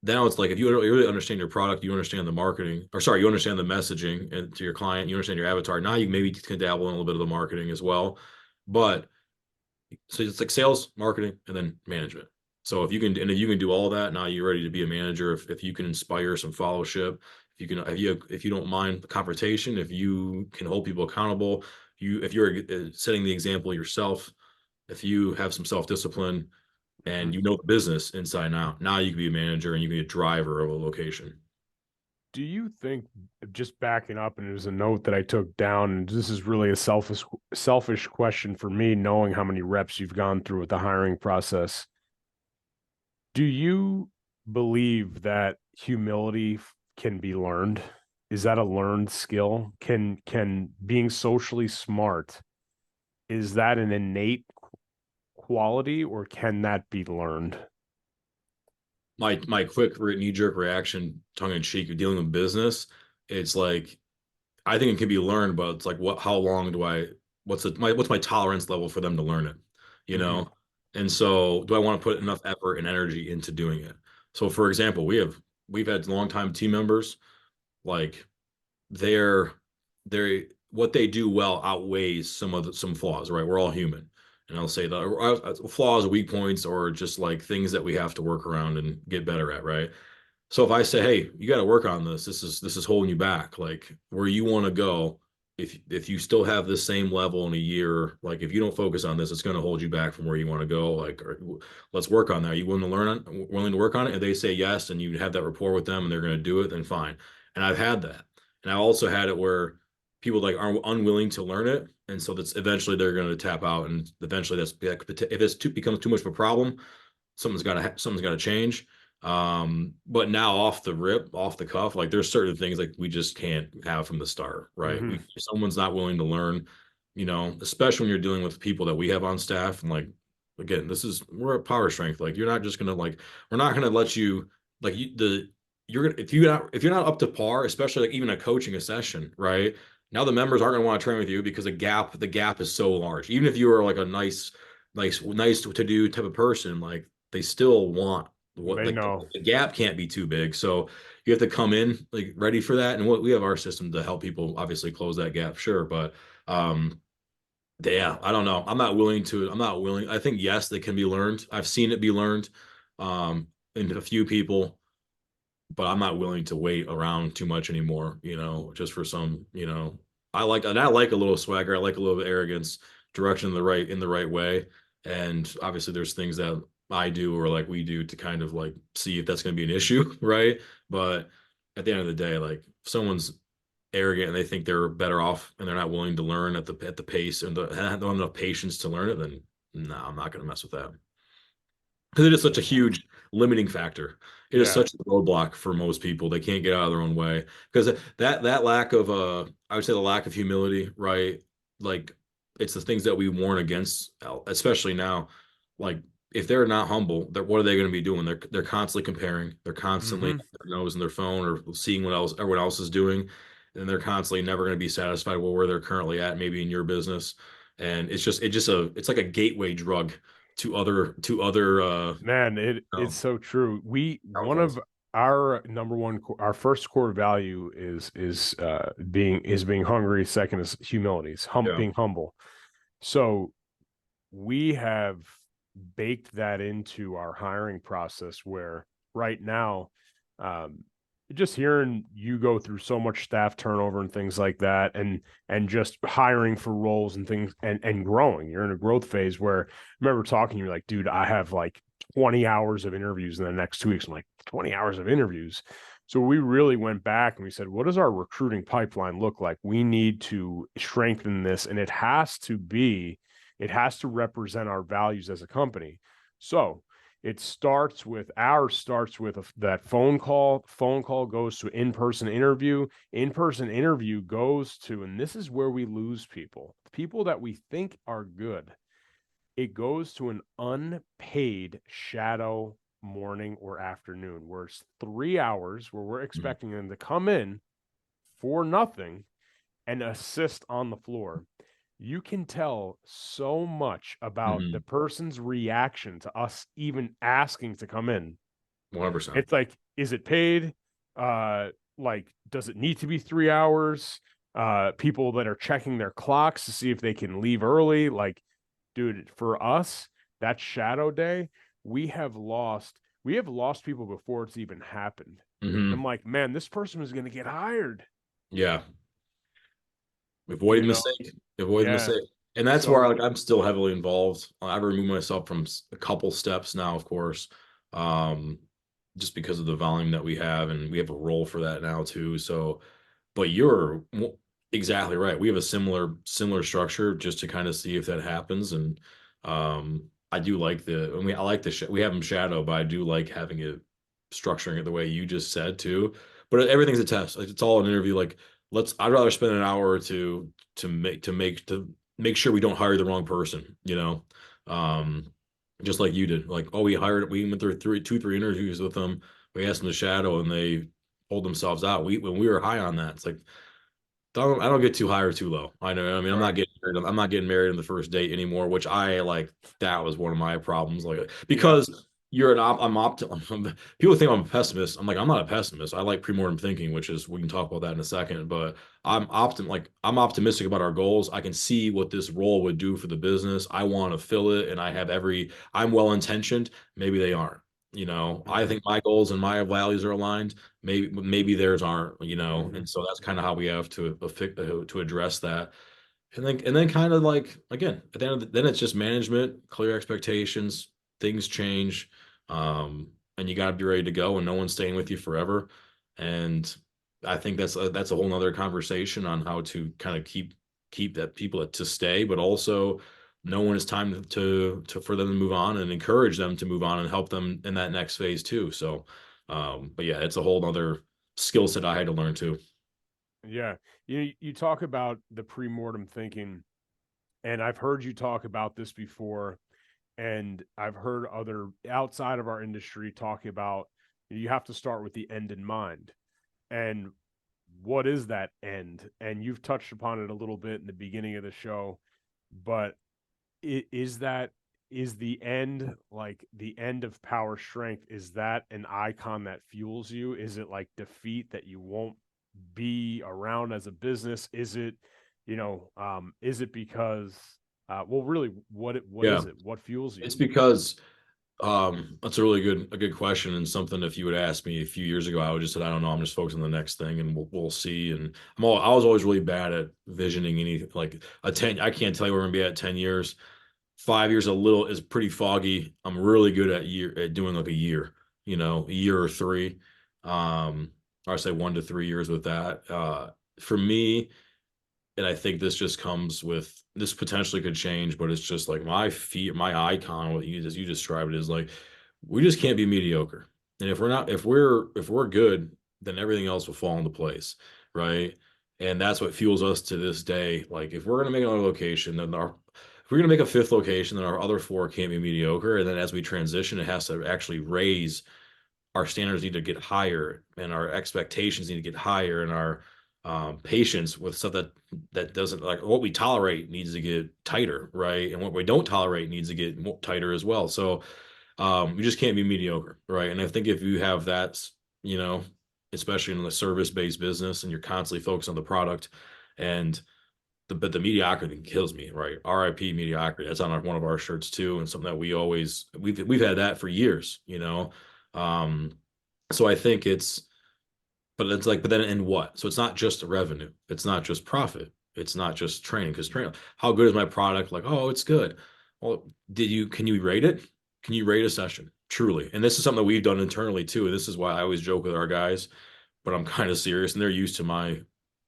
S1: Now it's like, if you really understand your product, you understand the marketing, or sorry, you understand the messaging and to your client, you understand your avatar. Now you maybe can dabble in a little bit of the marketing as well. But so it's like sales, marketing, and then management. So if you can do all that, now you're ready to be a manager. If you can inspire some followership, if you don't mind the confrontation, if you can hold people accountable, if you're setting the example yourself, if you have some self-discipline
S2: Mhm.
S1: and you know the business inside and out, now you can be a manager and you can be a driver of a location.
S2: Do you think, just backing up, and it was a note that I took down, and this is really a selfish question for me, knowing how many reps you've gone through with the hiring process. Do you believe that humility can be learned? Is that a learned skill? Can being socially smart, is that an innate quality, or can that be learned?
S1: My quick knee-jerk reaction, tongue in cheek, dealing with business, it's like, I think it can be learned, but it's like, how long do I what's my tolerance level for them to learn it, you
S2: Hmm.
S1: know? And so, do I want to put enough effort and energy into doing it? So for example, we've had longtime team members, like, they're what they do well outweighs some flaws, right? We're all human. And I'll say the flaws, weak points, or just like things that we have to work around and get better at, right? So if I say, hey, you got to work on this, this is holding you back, like where you want to go. If you still have the same level in a year, like if you don't focus on this, it's going to hold you back from where you want to go. Like, let's work on that. Are you willing to work on it? And they say yes, and you have that rapport with them, and they're going to do it, then fine. And I've had that, and I also had it where people like are unwilling to learn it, and so that's eventually they're going to tap out, and eventually if becomes too much of a problem, something's got to change. But now off the rip, off the cuff, like there's certain things like we just can't have from the start, right?
S2: Hmm.
S1: If someone's not willing to learn, especially when you're dealing with people that we have on staff, and like, again, we're at power strength. Like, you're not just gonna like we're not gonna let you like you the you're gonna if you're not up to par, especially like even a coaching a session, right? Now the members aren't gonna want to train with you because the gap is so large. Even if you are like a nice to do type of person, like they still want what
S2: They
S1: like
S2: know.
S1: the gap can't be too big. So you have to come in like ready for that. And we have our system to help people obviously close that gap, sure. But yeah, I don't know. I'm not willing. I think yes, they can be learned. I've seen it be learned um in a few people, but I'm not willing to wait around too much anymore, just for I like a little swagger, I like a little bit of arrogance, direction in the right way. And obviously there's things that I do or like we do to kind of like see if that's going to be an issue, right? But at the end of the day, like if someone's arrogant and they think they're better off and they're not willing to learn at the pace and don't have enough patience to learn it, then no, I'm not going to mess with that, because it is such a huge limiting factor. It is
S2: Yeah.
S1: such a roadblock for most people. They can't get out of their own way because that lack of I would say the lack of humility, right? Like, it's the things that we warn against, especially now. Like, if they're not humble, what are they going to be doing? They're constantly comparing. They're constantly
S2: Hmm.
S1: their nose in their phone or seeing what else everyone else is doing, and they're constantly never going to be satisfied with where they're currently at, maybe in your business. And it's like a gateway drug to other
S2: Man, it's
S1: know,
S2: so true. We one
S1: downfalls.
S2: of our number one, our first core value is being hungry. Second is humility,
S1: Yeah.
S2: being humble. So we have baked that into our hiring process where right now, um, just hearing you go through so much staff turnover and things like that, and just hiring for roles and things and growing. You're in a growth phase where I remember talking to you like, dude, I have like 20 hours of interviews in the next 2 weeks. I'm like, 20 hours of interviews. So we really went back and we said, what does our recruiting pipeline look like? We need to strengthen this, and it has to represent our values as a company. So it starts with that phone call. Phone call goes to in-person interview. In-person interview goes to, and this is where we lose people that we think are good. It goes to an unpaid shadow morning or afternoon where it's 3 hours where we're
S1: Mhm.
S2: expecting them to come in for nothing and assist on the floor. You can tell so much about the
S1: Mhm.
S2: person's reaction to us even asking to come in.
S1: 100%.
S2: It's like, is it paid? Uh, like, does it need to be 3 hours? People that are checking their clocks to see if they can leave early. Like, dude, for us, that shadow day, we have lost people before it's even happened. And I'm
S1: Hmm.
S2: like, man, this person was going to get hired,
S1: Yeah. Avoid
S2: you
S1: the
S2: know?
S1: mistake. Avoid the
S2: Yeah.
S1: mistake. And that's where
S2: So,
S1: like I'm still heavily involved. I've removed myself from a couple steps now, of course, um, just because of the volume that we have, and we have a role for that now too. So, but you're exactly right. We have a similar structure just to kind of see if that happens. And I do like I like we have them shadow, but I do like having it structuring it the way you just said too. But everything's a test. Like it's all an interview. Like I'd rather spend an hour or two to make sure we don't hire the wrong person, Um, just like you did. Like, oh, we went through three interviews with them. We asked them to shadow and they pulled themselves out. When we were high on that, it's like I don't get too high or too low. I know. I mean,
S2: right.
S1: I'm not getting married on the first date anymore, which I like. That was one of my problems. Like
S2: Yeah.
S1: because I'm people think I'm a pessimist. I'm like I'm not a pessimist. I like premortem thinking, which is we can talk about that in a second. But I'm optimistic about our goals. I can see what this role would do for the business. I want to fill it, and I'm well intentioned. Maybe they aren't. I
S2: Hmm.
S1: think my goals and my values are aligned, maybe theirs aren't,
S2: Hmm.
S1: and so that's kind of how we have to address that. And then kind of like again at the end of then it's just management, clear expectations. Things change, and you got to be ready to go, and no one's staying with you forever. And I think that's a whole nother conversation on how to kind of keep that people to stay, but also know when it's time to for them to move on and encourage them to move on and help them in that next phase too. So, but yeah, it's a whole other skill set I had to learn too.
S2: Yeah. You talk about the pre-mortem thinking, and I've heard you talk about this before, and I've heard other outside of our industry talking about you have to start with the end in mind. And what is that end? And you've touched upon it a little bit in the beginning of the show, but is that is the end, like the end of power strength, is that an icon that fuels you? Is it like defeat that you won't be around as a business? Is it, is it because well, really, what
S1: Yeah,
S2: is it? What fuels you?
S1: it's because that's a good question, and something if you would ask me a few years ago, I would just said I don't know. I'm just focused on the next thing, and we'll see. And I was always really bad at visioning anything like a 10. I can't tell you where we're gonna be at 10 years. 5 years a little is pretty foggy. I'm really good at doing like a year or three. Or I say 1 to 3 years with that. For me, and I think this just comes with this potentially could change, but it's just like my icon, what you as you described it is like we just can't be mediocre. And if we're good, then everything else will fall into place, right? And that's what fuels us to this day. Like if we're gonna make another location, then if if we're going to make a fifth location, then our other four can't be mediocre. And then as we transition, it has to actually raise our standards need to get higher and our expectations need to get higher and our patience with stuff that doesn't like what we tolerate needs to get tighter, right? And what we don't tolerate needs to get more, tighter as well. So we just can't be mediocre, right? And I think if you have that, you know, especially in the service-based business and you're constantly focused on the product and but the mediocrity kills me, right? RIP mediocrity. That's on one of our shirts too, and something that we've had that for years, you know. Um, so I think but it's like, but then in what? So it's not just revenue, it's not just profit, it's not just training. Because training, how good is my product? Like, oh, it's good. Well, can you rate it? Can you rate a session? Truly, and this is something that we've done internally too. And this is why I always joke with our guys, but I'm kind of serious, and they're used to my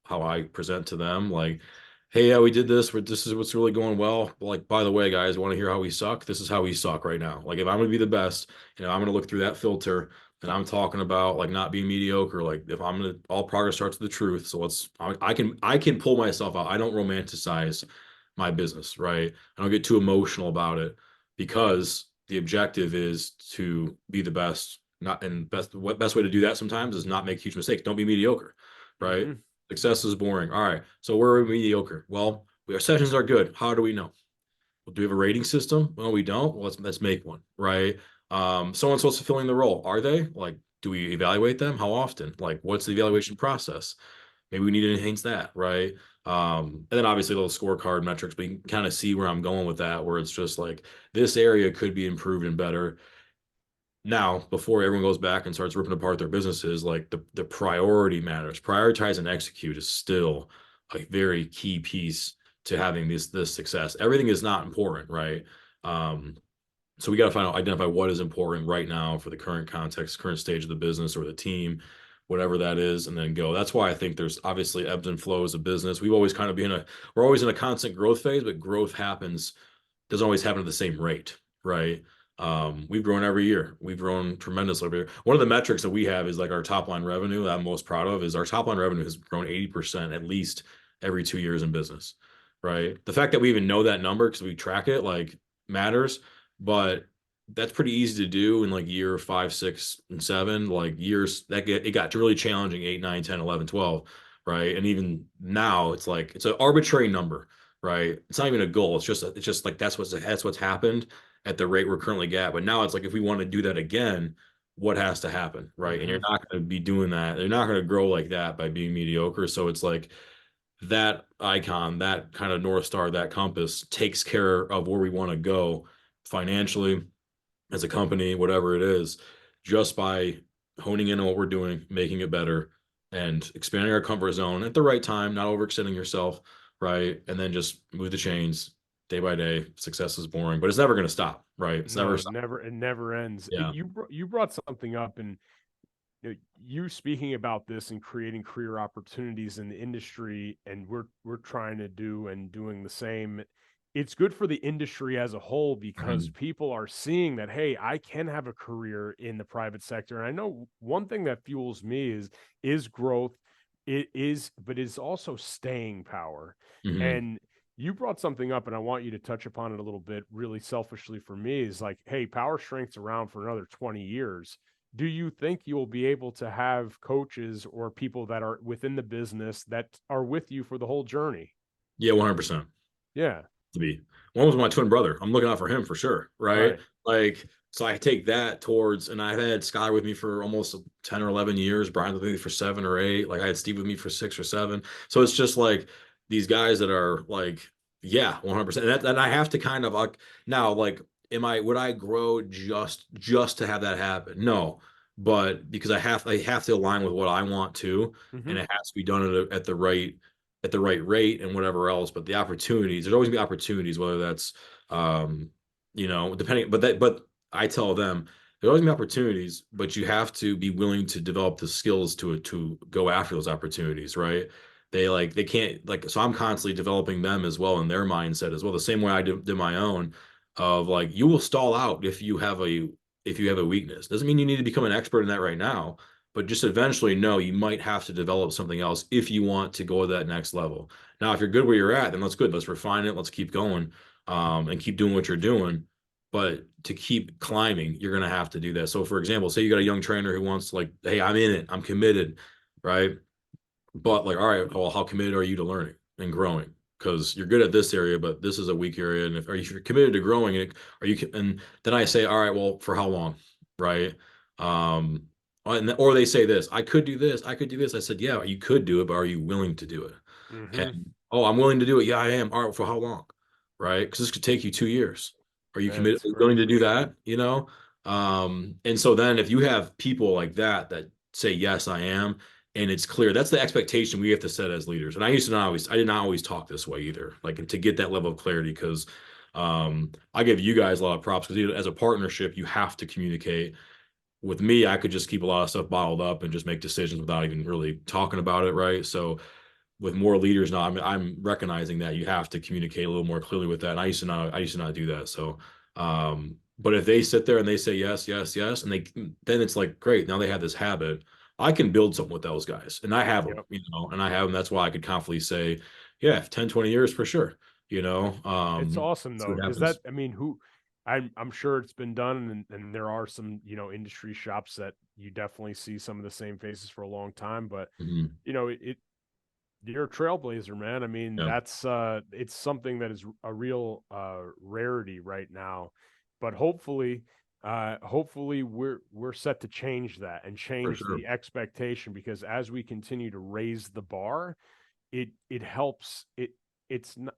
S1: how I present to them. Like, hey, yeah, we did this. This is what's really going well. Like, by the way, guys, want to hear how we suck? This is how we suck right now. Like, if I'm going to be the best, I'm going to look through that filter, and I'm talking about like not being mediocre. Like, if I'm going to, all progress starts with the truth. So I can pull myself out. I don't romanticize my business, right? I don't get too emotional about it because the objective is to be the best. Not and best way to do that sometimes is not make huge mistakes. Don't be mediocre, right?
S2: Mhm.
S1: Success is boring. All right. So we're mediocre. Well, our sessions are good. How do we know? Well, do we have a rating system? Well, we don't. Well, let's make one, right? So and so's fulfilling the role. Are they? Like, do we evaluate them? How often? Like, what's the evaluation process? Maybe we need to enhance that, right? And then obviously little scorecard metrics, but you can kind of see where I'm going with that, where it's just like this area could be improved and better. Now, before everyone goes back and starts ripping apart their businesses, like the priority matters. Prioritize and execute is still a very key piece to having this success. Everything is not important, right? Um, so we got to identify what is important right now for the current context, current stage of the business or the team, whatever that is, and then go. That's why I think there's obviously ebbs and flows of business. We're always in a constant growth phase, but growth doesn't always happen at the same rate, right? We've grown every year. We've grown tremendously every year. One of the metrics that we have is like our top line revenue that I'm most proud of is our top line revenue has grown 80% at least every 2 years in business, right? The fact that we even know that number because we track it like matters, but that's pretty easy to do in like year 5, 6, and 7, like years it got really challenging 8, 9, 10, 11, 12, right? And even now it's like it's an arbitrary number, right? It's not even a goal. It's just like that's what's happened at the rate we're currently at. But now it's like if we want to do that again, what has to happen, right? And you're
S2: Mhm.
S1: not going to be doing that. You're not going to grow like that by being mediocre. So it's like that icon, that kind of North Star, that compass takes care of where we want to go financially as a company, whatever it is, just by honing in on what we're doing, making it better, and expanding our comfort zone at the right time, not overextending yourself, right? And then just move the chains day by day. Success is boring, but it's never going to stop, right? It's
S2: No,
S1: never
S2: it
S1: stop.
S2: never ends.
S1: Yeah.
S2: You brought something up, and you speaking about this and creating career opportunities in the industry, and we're trying to do and doing the same. It's good for the industry as a whole because
S1: Mhm.
S2: people are seeing that, hey, I can have a career in the private sector. And I know one thing that fuels me is growth. It is, but it's also staying power.
S1: Mhm.
S2: And you brought something up, and I want you to touch upon it a little bit, really selfishly for me, is like, hey, power strength's around for another 20 years. Do you think you'll be able to have coaches or people that are within the business that are with you for the whole journey?
S1: Yeah, 100%.
S2: Yeah.
S1: To be. One was my twin brother. I'm looking out for him for sure, right?
S2: Right.
S1: Like, so I take that towards, and I've had Sky with me for almost 10 or 11 years, Brian with me for 7 or 8. Like, I had Steve with me for 6 or 7. So it's just like these guys that are like, yeah, 100%. And I have to kind of like, now, like, would I grow just to have that happen? No. But because I have to align with what I want to, and
S2: Mhm.
S1: it has to be done at the right rate and whatever else. But the opportunities, there's always gonna be opportunities, whether that's depending, but I tell them there's always gonna be opportunities, but you have to be willing to develop the skills to go after those opportunities, right? They can't like so I'm constantly developing them as well in their mindset as well, the same way I did my own of like you will stall out if you have a weakness. Doesn't mean you need to become an expert in that right now, but just eventually know you might have to develop something else if you want to go to that next level. Now, if you're good where you're at, then that's good. Let's refine it. Let's keep going. and keep doing what you're doing. But to keep climbing, you're going to have to do that. So, for example, say you got a young trainer who wants, like, hey, I'm in it, I'm committed, right? But like, all right, well, how committed are you to learning and growing? Because you're good at this area, but this is a weak area. And if you're committed to growing it, are you? And then I say, all right, well, for how long, right? Um, or they say this, I could do this, I could do this. I said, yeah, you could do it, but are you willing to do it?
S2: Hmm.
S1: And oh, I'm willing to do it. Yeah, I am. All right, for how long? Right? Because this could take you 2 years. Are you committed?
S2: That's
S1: Are you willing
S2: great.
S1: to do that? And so then if you have people like that say, yes, I am, and it's clear, that's the expectation we have to set as leaders. And I did not always talk this way either, like to get that level of clarity, because I give you guys a lot of props because as a partnership, you have to communicate. With me, I could just keep a lot of stuff bottled up and just make decisions without even really talking about it, right? So with more leaders now, I'm recognizing that you have to communicate a little more clearly with that. And I used to not do that. So, but if they sit there and they say yes, yes, yes, and then it's like, great, now they have this habit. I can build something with those guys, and I have them,
S2: Yep.
S1: and I have them. That's why I could confidently say, yeah, 10, 20 years for sure,
S2: It's awesome
S1: see
S2: though,
S1: what
S2: because
S1: happens.
S2: I mean, I'm sure it's been done, and there are some, industry shops that you definitely see some of the same faces for a long time, but
S1: Mhm.
S2: it you're a trailblazer, man. I mean,
S1: Yeah,
S2: that's it's something that is a real rarity right now. But hopefully we're set to change that and
S1: for
S2: change
S1: sure.
S2: the expectation, because as we continue to raise the bar, it helps it's not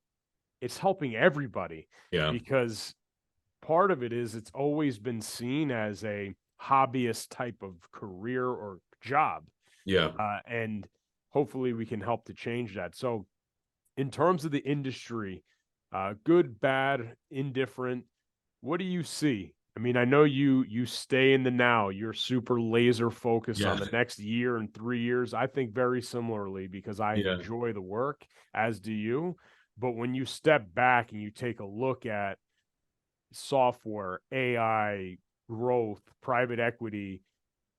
S2: it's helping everybody,
S1: Yeah,
S2: because part of it is it's always been seen as a hobbyist type of career or job,
S1: yeah,
S2: and hopefully we can help to change that. So, in terms of the industry, good, bad, indifferent, what do you see? I mean, I know you stay in the now. You're super laser focused on
S1: yeah,
S2: the next year and 3 years. I think very similarly, because I
S1: yeah,
S2: enjoy the work, as do you. But when you step back and you take a look at software, AI, growth, private equity,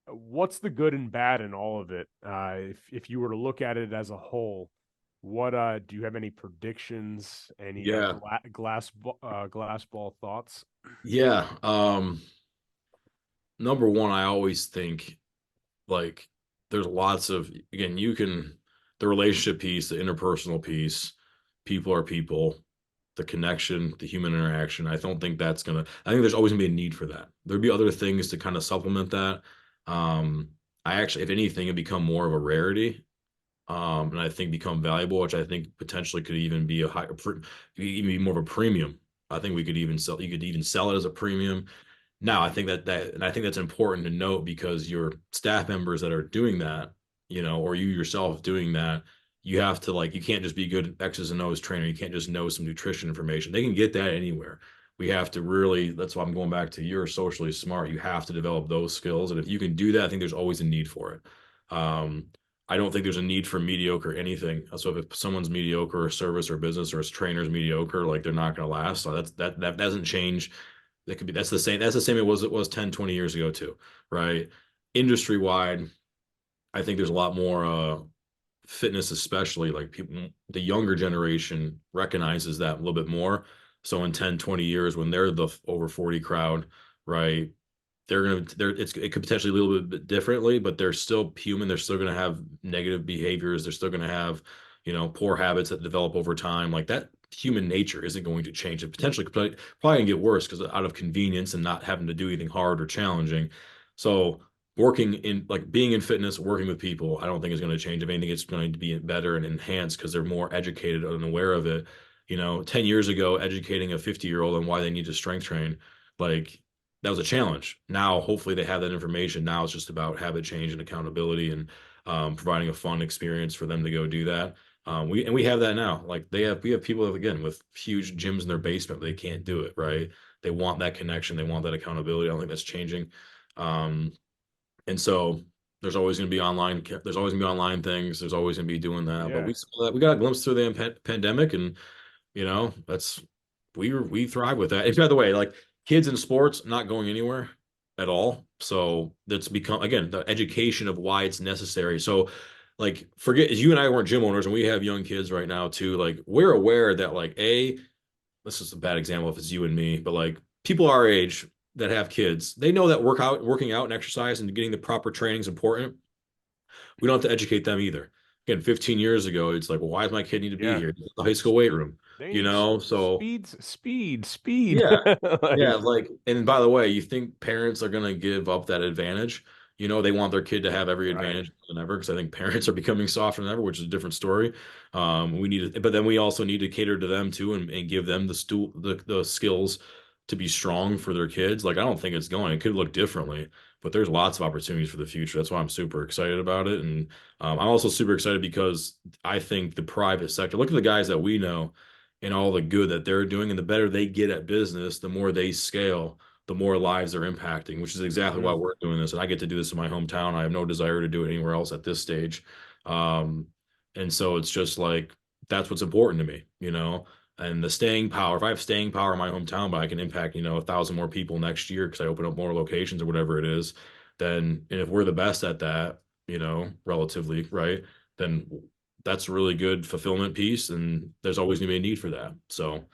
S2: what's the good and bad in all of it? If you were to look at it as a whole, what do you have any predictions? Any
S1: yeah,
S2: glass ball thoughts?
S1: yeah. Number one, I always think, like, there's lots of, again, the relationship piece, the interpersonal piece, people are people, the connection, the human interaction. I think there's always gonna be a need for that. There'd be other things to kind of supplement that. I actually, if anything, it become more of a rarity. And I think become valuable, which I think potentially could even be even be more of a premium. I think you could even sell it as a premium. Now, I think that's important to note, because your staff members that are doing that, or you yourself doing that, you have to, like, you can't just be good X's and O's trainer. You can't just know some nutrition information. They can get that anywhere. We have to really, that's why I'm going back to, you're socially smart. You have to develop those skills. And if you can do that, I think there's always a need for it. Um, I don't think there's a need for mediocre anything. So if someone's mediocre or service or business, or his trainer's mediocre, like, they're not going to last. So that doesn't change. That's the same it was 10, 20 years ago too, right? Industry wide, I think there's a lot more fitness, especially, like, people, the younger generation recognizes that a little bit more. So in 10, 20 years, when they're the over 40 crowd, right? It could potentially a little bit differently, but they're still human. They're still gonna have negative behaviors. They're still gonna have, poor habits that develop over time. Like, that human nature isn't going to change. It potentially could probably gonna get worse, because out of convenience and not having to do anything hard or challenging. So being in fitness, working with people, I don't think is going to change. If anything, it's going to be better and enhanced, because they're more educated and aware of it. 10 years ago, educating a 50-year-old on why they need to strength train, like, that was a challenge. Now, hopefully, they have that information. Now it's just about habit change and accountability, and providing a fun experience for them to go do that. We have that now. Like, we have people, again, with huge gyms in their basement, but they can't do it, right? They want that connection. They want that accountability. I don't think that's changing. Um, and so there's always gonna be online things. There's always gonna be doing that. But
S2: Yeah.
S1: we got a glimpse through the pandemic, and that's, we thrive with that. And by the way, like, kids in sports not going anywhere at all. So that's become, again, the education of why it's necessary. So, like, forget, you and I weren't gym owners, and we have young kids right now too. Like, we're aware that, like, this is a bad example if it's you and me, but like people our age that have kids, they know that working out and exercise and getting the proper training is important. We don't have to educate them either. Again, 15 years ago, it's like, well, why does my kid need to be
S2: Yeah.
S1: here? The high school weight room,
S2: They
S1: you
S2: need
S1: know? So
S2: speed.
S1: yeah. Yeah,
S2: Like,
S1: like, and by the way, you think parents are going to give up that advantage? You know, they want their kid to have every
S2: right.
S1: advantage than ever because I think parents are becoming softer than ever, which is a different story. We need to, but then we also need to cater to them too and give them the skills to be strong for their kids. Like, I don't think it's going. It could look differently, but there's lots of opportunities for the future. That's why I'm super excited about it. And I'm also super excited because I think the private sector, look at the guys that we know and all the good that they're doing. And the better they get at business, the more they scale, the more lives they're impacting, which is exactly why
S2: Mhm.
S1: we're doing this. And I get to do this in my hometown. I have no desire to do it anywhere else at this stage. Um, and so it's just like, that's what's important to me, you know? And the staying power, if I have staying power in my hometown, but I can impact, 1,000 more people next year because I open up more locations or whatever it is, then, and if we're the best at that, relatively, right? Then that's a really good fulfillment piece, and there's always going to be a need for that. So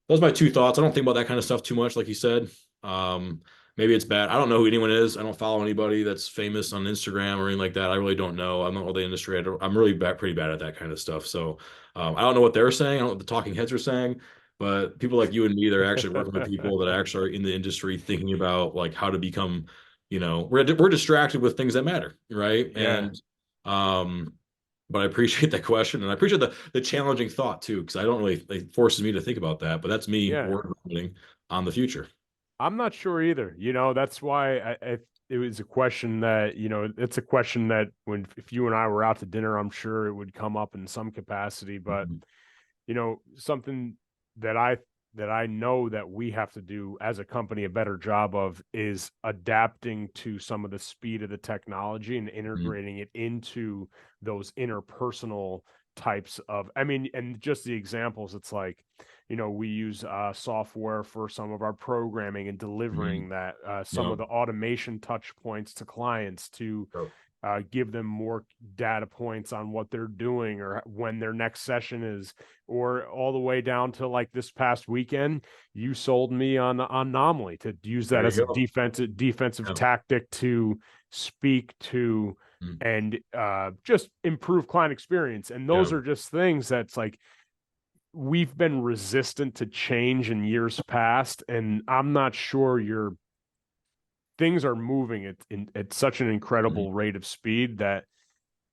S1: those are my two thoughts. I don't think about that kind of stuff too much, like you said. Um, Maybe it's bad. I don't know who anyone is. I don't follow anybody that's famous on Instagram or anything like that. I really don't know. I'm not really industry. I'm really pretty bad at that kind of stuff. So I don't know what they're saying. I don't know what the talking heads are saying. But people like you and me, they're actually working with people that actually are in the industry, thinking about like how to become. We're distracted with things that matter, right?
S2: Yeah.
S1: Um, but I appreciate that question, and I appreciate the challenging thought too, because I don't really it forces me to think about that. But that's me
S2: Yeah.
S1: working on the future.
S2: I'm not sure either. That's why it was a question that, it's a question that if you and I were out to dinner, I'm sure it would come up in some capacity. But
S1: Mhm.
S2: something that I know that we have to do as a company a better job of is adapting to some of the speed of the technology and
S1: Mhm.
S2: integrating it into those interpersonal types of, I mean, and just the examples, it's like, we use software for some of our programming and delivering
S1: Mhm.
S2: that, some of
S1: Yep.
S2: the automation touch points to clients to
S1: Yep.
S2: give them more data points on what they're doing or when their next session is, or all the way down to like this past weekend, you sold me on Anomaly to use that
S1: There
S2: as a
S1: you go.
S2: defensive
S1: Yep.
S2: tactic to speak to
S1: Mhm.
S2: and just improve client experience. And those
S1: Yep.
S2: are just things that's like we've been resistant to change in years past, and I'm not sure you're things are moving at such an
S1: Mhm.
S2: incredible rate of speed that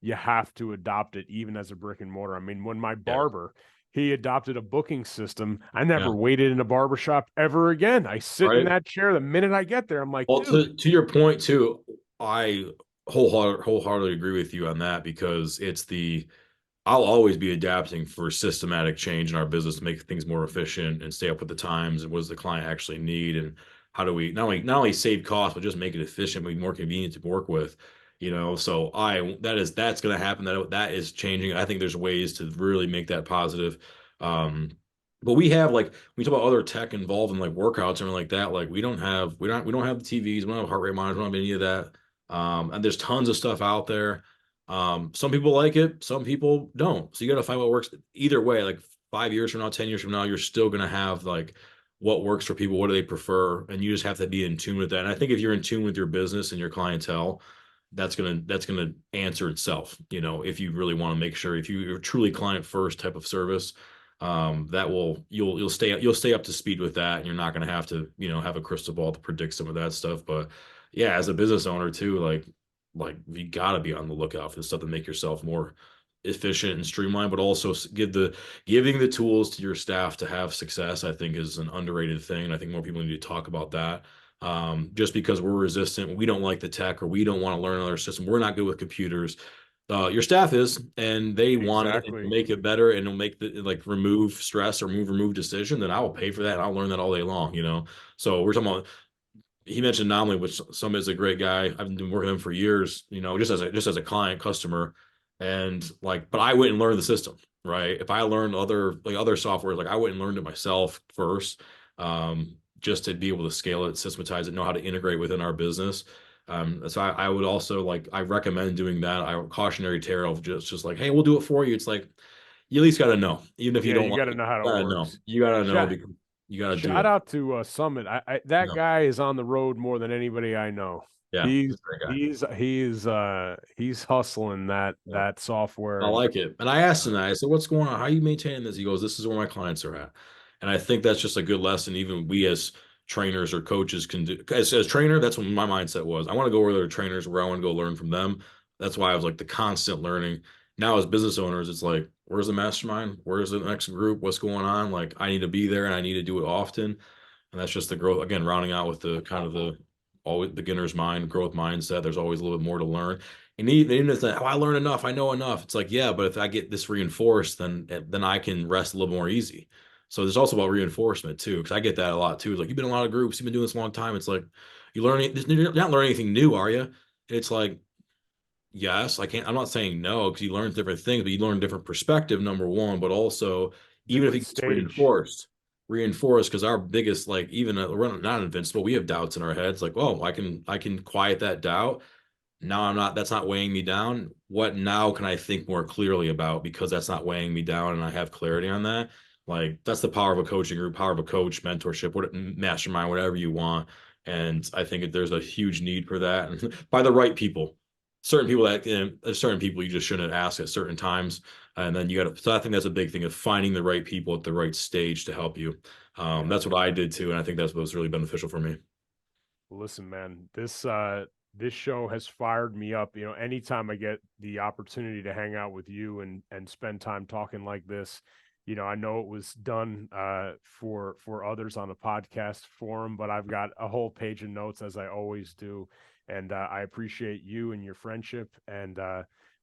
S2: you have to adopt it even as a brick and mortar. I mean, when my
S1: Yeah.
S2: barber, he adopted a booking system. I
S1: Yeah.
S2: never waited in a barber shop ever again. I sit in
S1: Right.
S2: that chair the minute I get there. I'm like,
S1: Well,
S2: dude,
S1: to your point too, I wholeheartedly agree with you on that because I'll always be adapting for systematic change in our business to make things more efficient and stay up with the times and what does the client actually need and how do we not only save costs but just make it efficient, be more convenient to work with. So that's going to happen. That is changing. I think there's ways to really make that positive. Um, but we have like we talk about other tech involved in like workouts and everything like that. Like we don't have the TVs, we don't have heart rate monitors, we don't have any of that. And there's tons of stuff out there. Some people like it, some people don't. So you got to find what works. Either way, like 5 years from now, 10 years from now, you're still going to have like what works for people. What do they prefer? And you just have to be in tune with that. And I think if you're in tune with your business and your clientele, that's gonna answer itself. If you really want to make sure if you're truly client first type of service, that will you'll stay up to speed with that, and you're not going to have to have a crystal ball to predict some of that stuff. But yeah, as a business owner too, like you got to be on the lookout for the stuff to make yourself more efficient and streamlined, but also giving the tools to your staff to have success. I think is an underrated thing. I think more people need to talk about that. Just because we're resistant, we don't like the tech, or we don't want to learn another system. We're not good with computers. Your staff is, and they want it and
S2: exactly.
S1: make it better, and it'll make the like remove stress or remove decision. Then I will pay for that, and I'll learn that all day long. So we're talking about he mentioned Anomaly, which some is a great guy. I've been working with him for years, just as a client customer, and like, but I went and learned the system, right? If I learned other software, like I went and learned it myself first, just to be able to scale it, systematize it, know how to integrate within our business. So I would also like I recommend doing that. I cautionary tale of just like, hey, we'll do it for you. It's like you at least got to know, even if you
S2: Yeah,
S1: don't
S2: you
S1: like
S2: got to
S1: it.
S2: know how
S1: You
S2: it
S1: gotta know.
S2: works.
S1: You gotta know
S2: Shout
S1: because you gotta do
S2: shout
S1: it.
S2: out to Summit. That
S1: Yeah,
S2: guy is on the road more than anybody I know.
S1: yeah,
S2: He's
S1: he's a great guy.
S2: he's hustling
S1: Yeah.
S2: that software
S1: I
S2: and
S1: like it. And I asked him
S2: uh,
S1: that. I said, "What's going on? How are you maintaining this?" He goes, "This is where my clients are at." And I think that's just a good lesson. Even we as trainers or coaches can do. As trainer, that's what my mindset was. I want to go where there are trainers, where I want to go learn from them. That's why I was like the constant learning. Now, as business owners, it's like, where's the mastermind? Where's the next group? What's going on? Like, I need to be there and I need to do it often. And that's just the growth. Again, rounding out with the kind of the always beginner's mind, growth mindset. There's always a little bit more to learn. And even if that, oh, I learn enough, I know enough. It's like, yeah, but if I get this reinforced, then I can rest a little more easy. So there's also about reinforcement too, because I get that a lot too. It's like, you've been in a lot of groups, you've been doing this a long time. It's like, you're not learning anything new, are you? It's like, yes, I can't. I'm not saying no because you learn different things, but you learn different perspective. Number one, but also even if
S2: different
S1: it gets
S2: stage.
S1: reinforced because our biggest like even we're not invincible. We have doubts in our heads. Like, oh, I can quiet that doubt. Now I'm not. That's not weighing me down. What now can I think more clearly about because that's not weighing me down and I have clarity on that. Like that's the power of a coaching group, power of a coach, mentorship, what mastermind, whatever you want. And I think there's a huge need for that and by the right people certain people that there's certain people you just shouldn't ask at certain times and then you got to so I think that's a big thing of finding the right people at the right stage to help you.
S2: Yeah.
S1: That's what I did too and I think that's what was really beneficial for me.
S2: Listen, man, this show has fired me up. You know, anytime I get the opportunity to hang out with you and spend time talking like this, you know, I know it was done for others on the podcast forum, but I've got a whole page of notes as I always do, and I appreciate you and your friendship and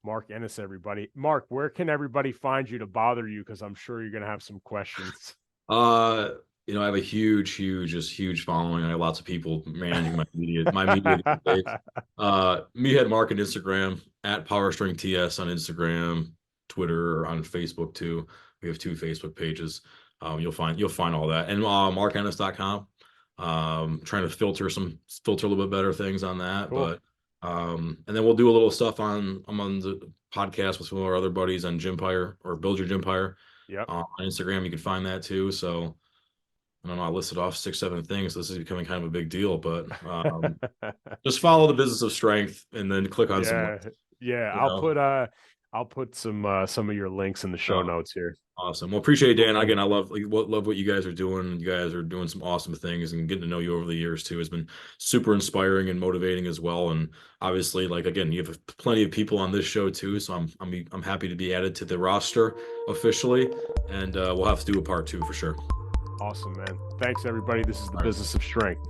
S2: Mark Ennis, everybody. Mark, where can everybody find you to bother you? Because I'm sure you're gonna have some questions.
S1: Uh, I have a just huge following. I have lots of people managing my media these days. Meathead Mark on Instagram, at PowerString TS on Instagram, Twitter, or on Facebook too. We have two Facebook pages. You'll find all that. And markennis.com. Trying to filter a little bit better things on that.
S2: Cool.
S1: But and then we'll do a little stuff I'm on the podcast with some of our other buddies on Gympire or Build Your Gympire
S2: Yep.
S1: on Instagram. You can find that too. So I don't know. I listed off 6, 7 things. So this is becoming kind of a big deal, but just follow the business of strength and then click on some
S2: Yeah,
S1: links.
S2: yeah.
S1: You know,
S2: I'll put some of your links in the show
S1: uh,
S2: notes here.
S1: awesome. Well, appreciate it,
S2: Cool,
S1: Dan.
S2: man.
S1: Again, I love what you guys are doing. You guys are doing some awesome things, and getting to know you over the years too has been super inspiring and motivating as well. And obviously, like again, you have plenty of people on this show too, so I'm happy to be added to the roster officially, and we'll have to do a part two for sure.
S2: Awesome, man. Thanks, everybody. This is the
S1: All right.
S2: business of strength.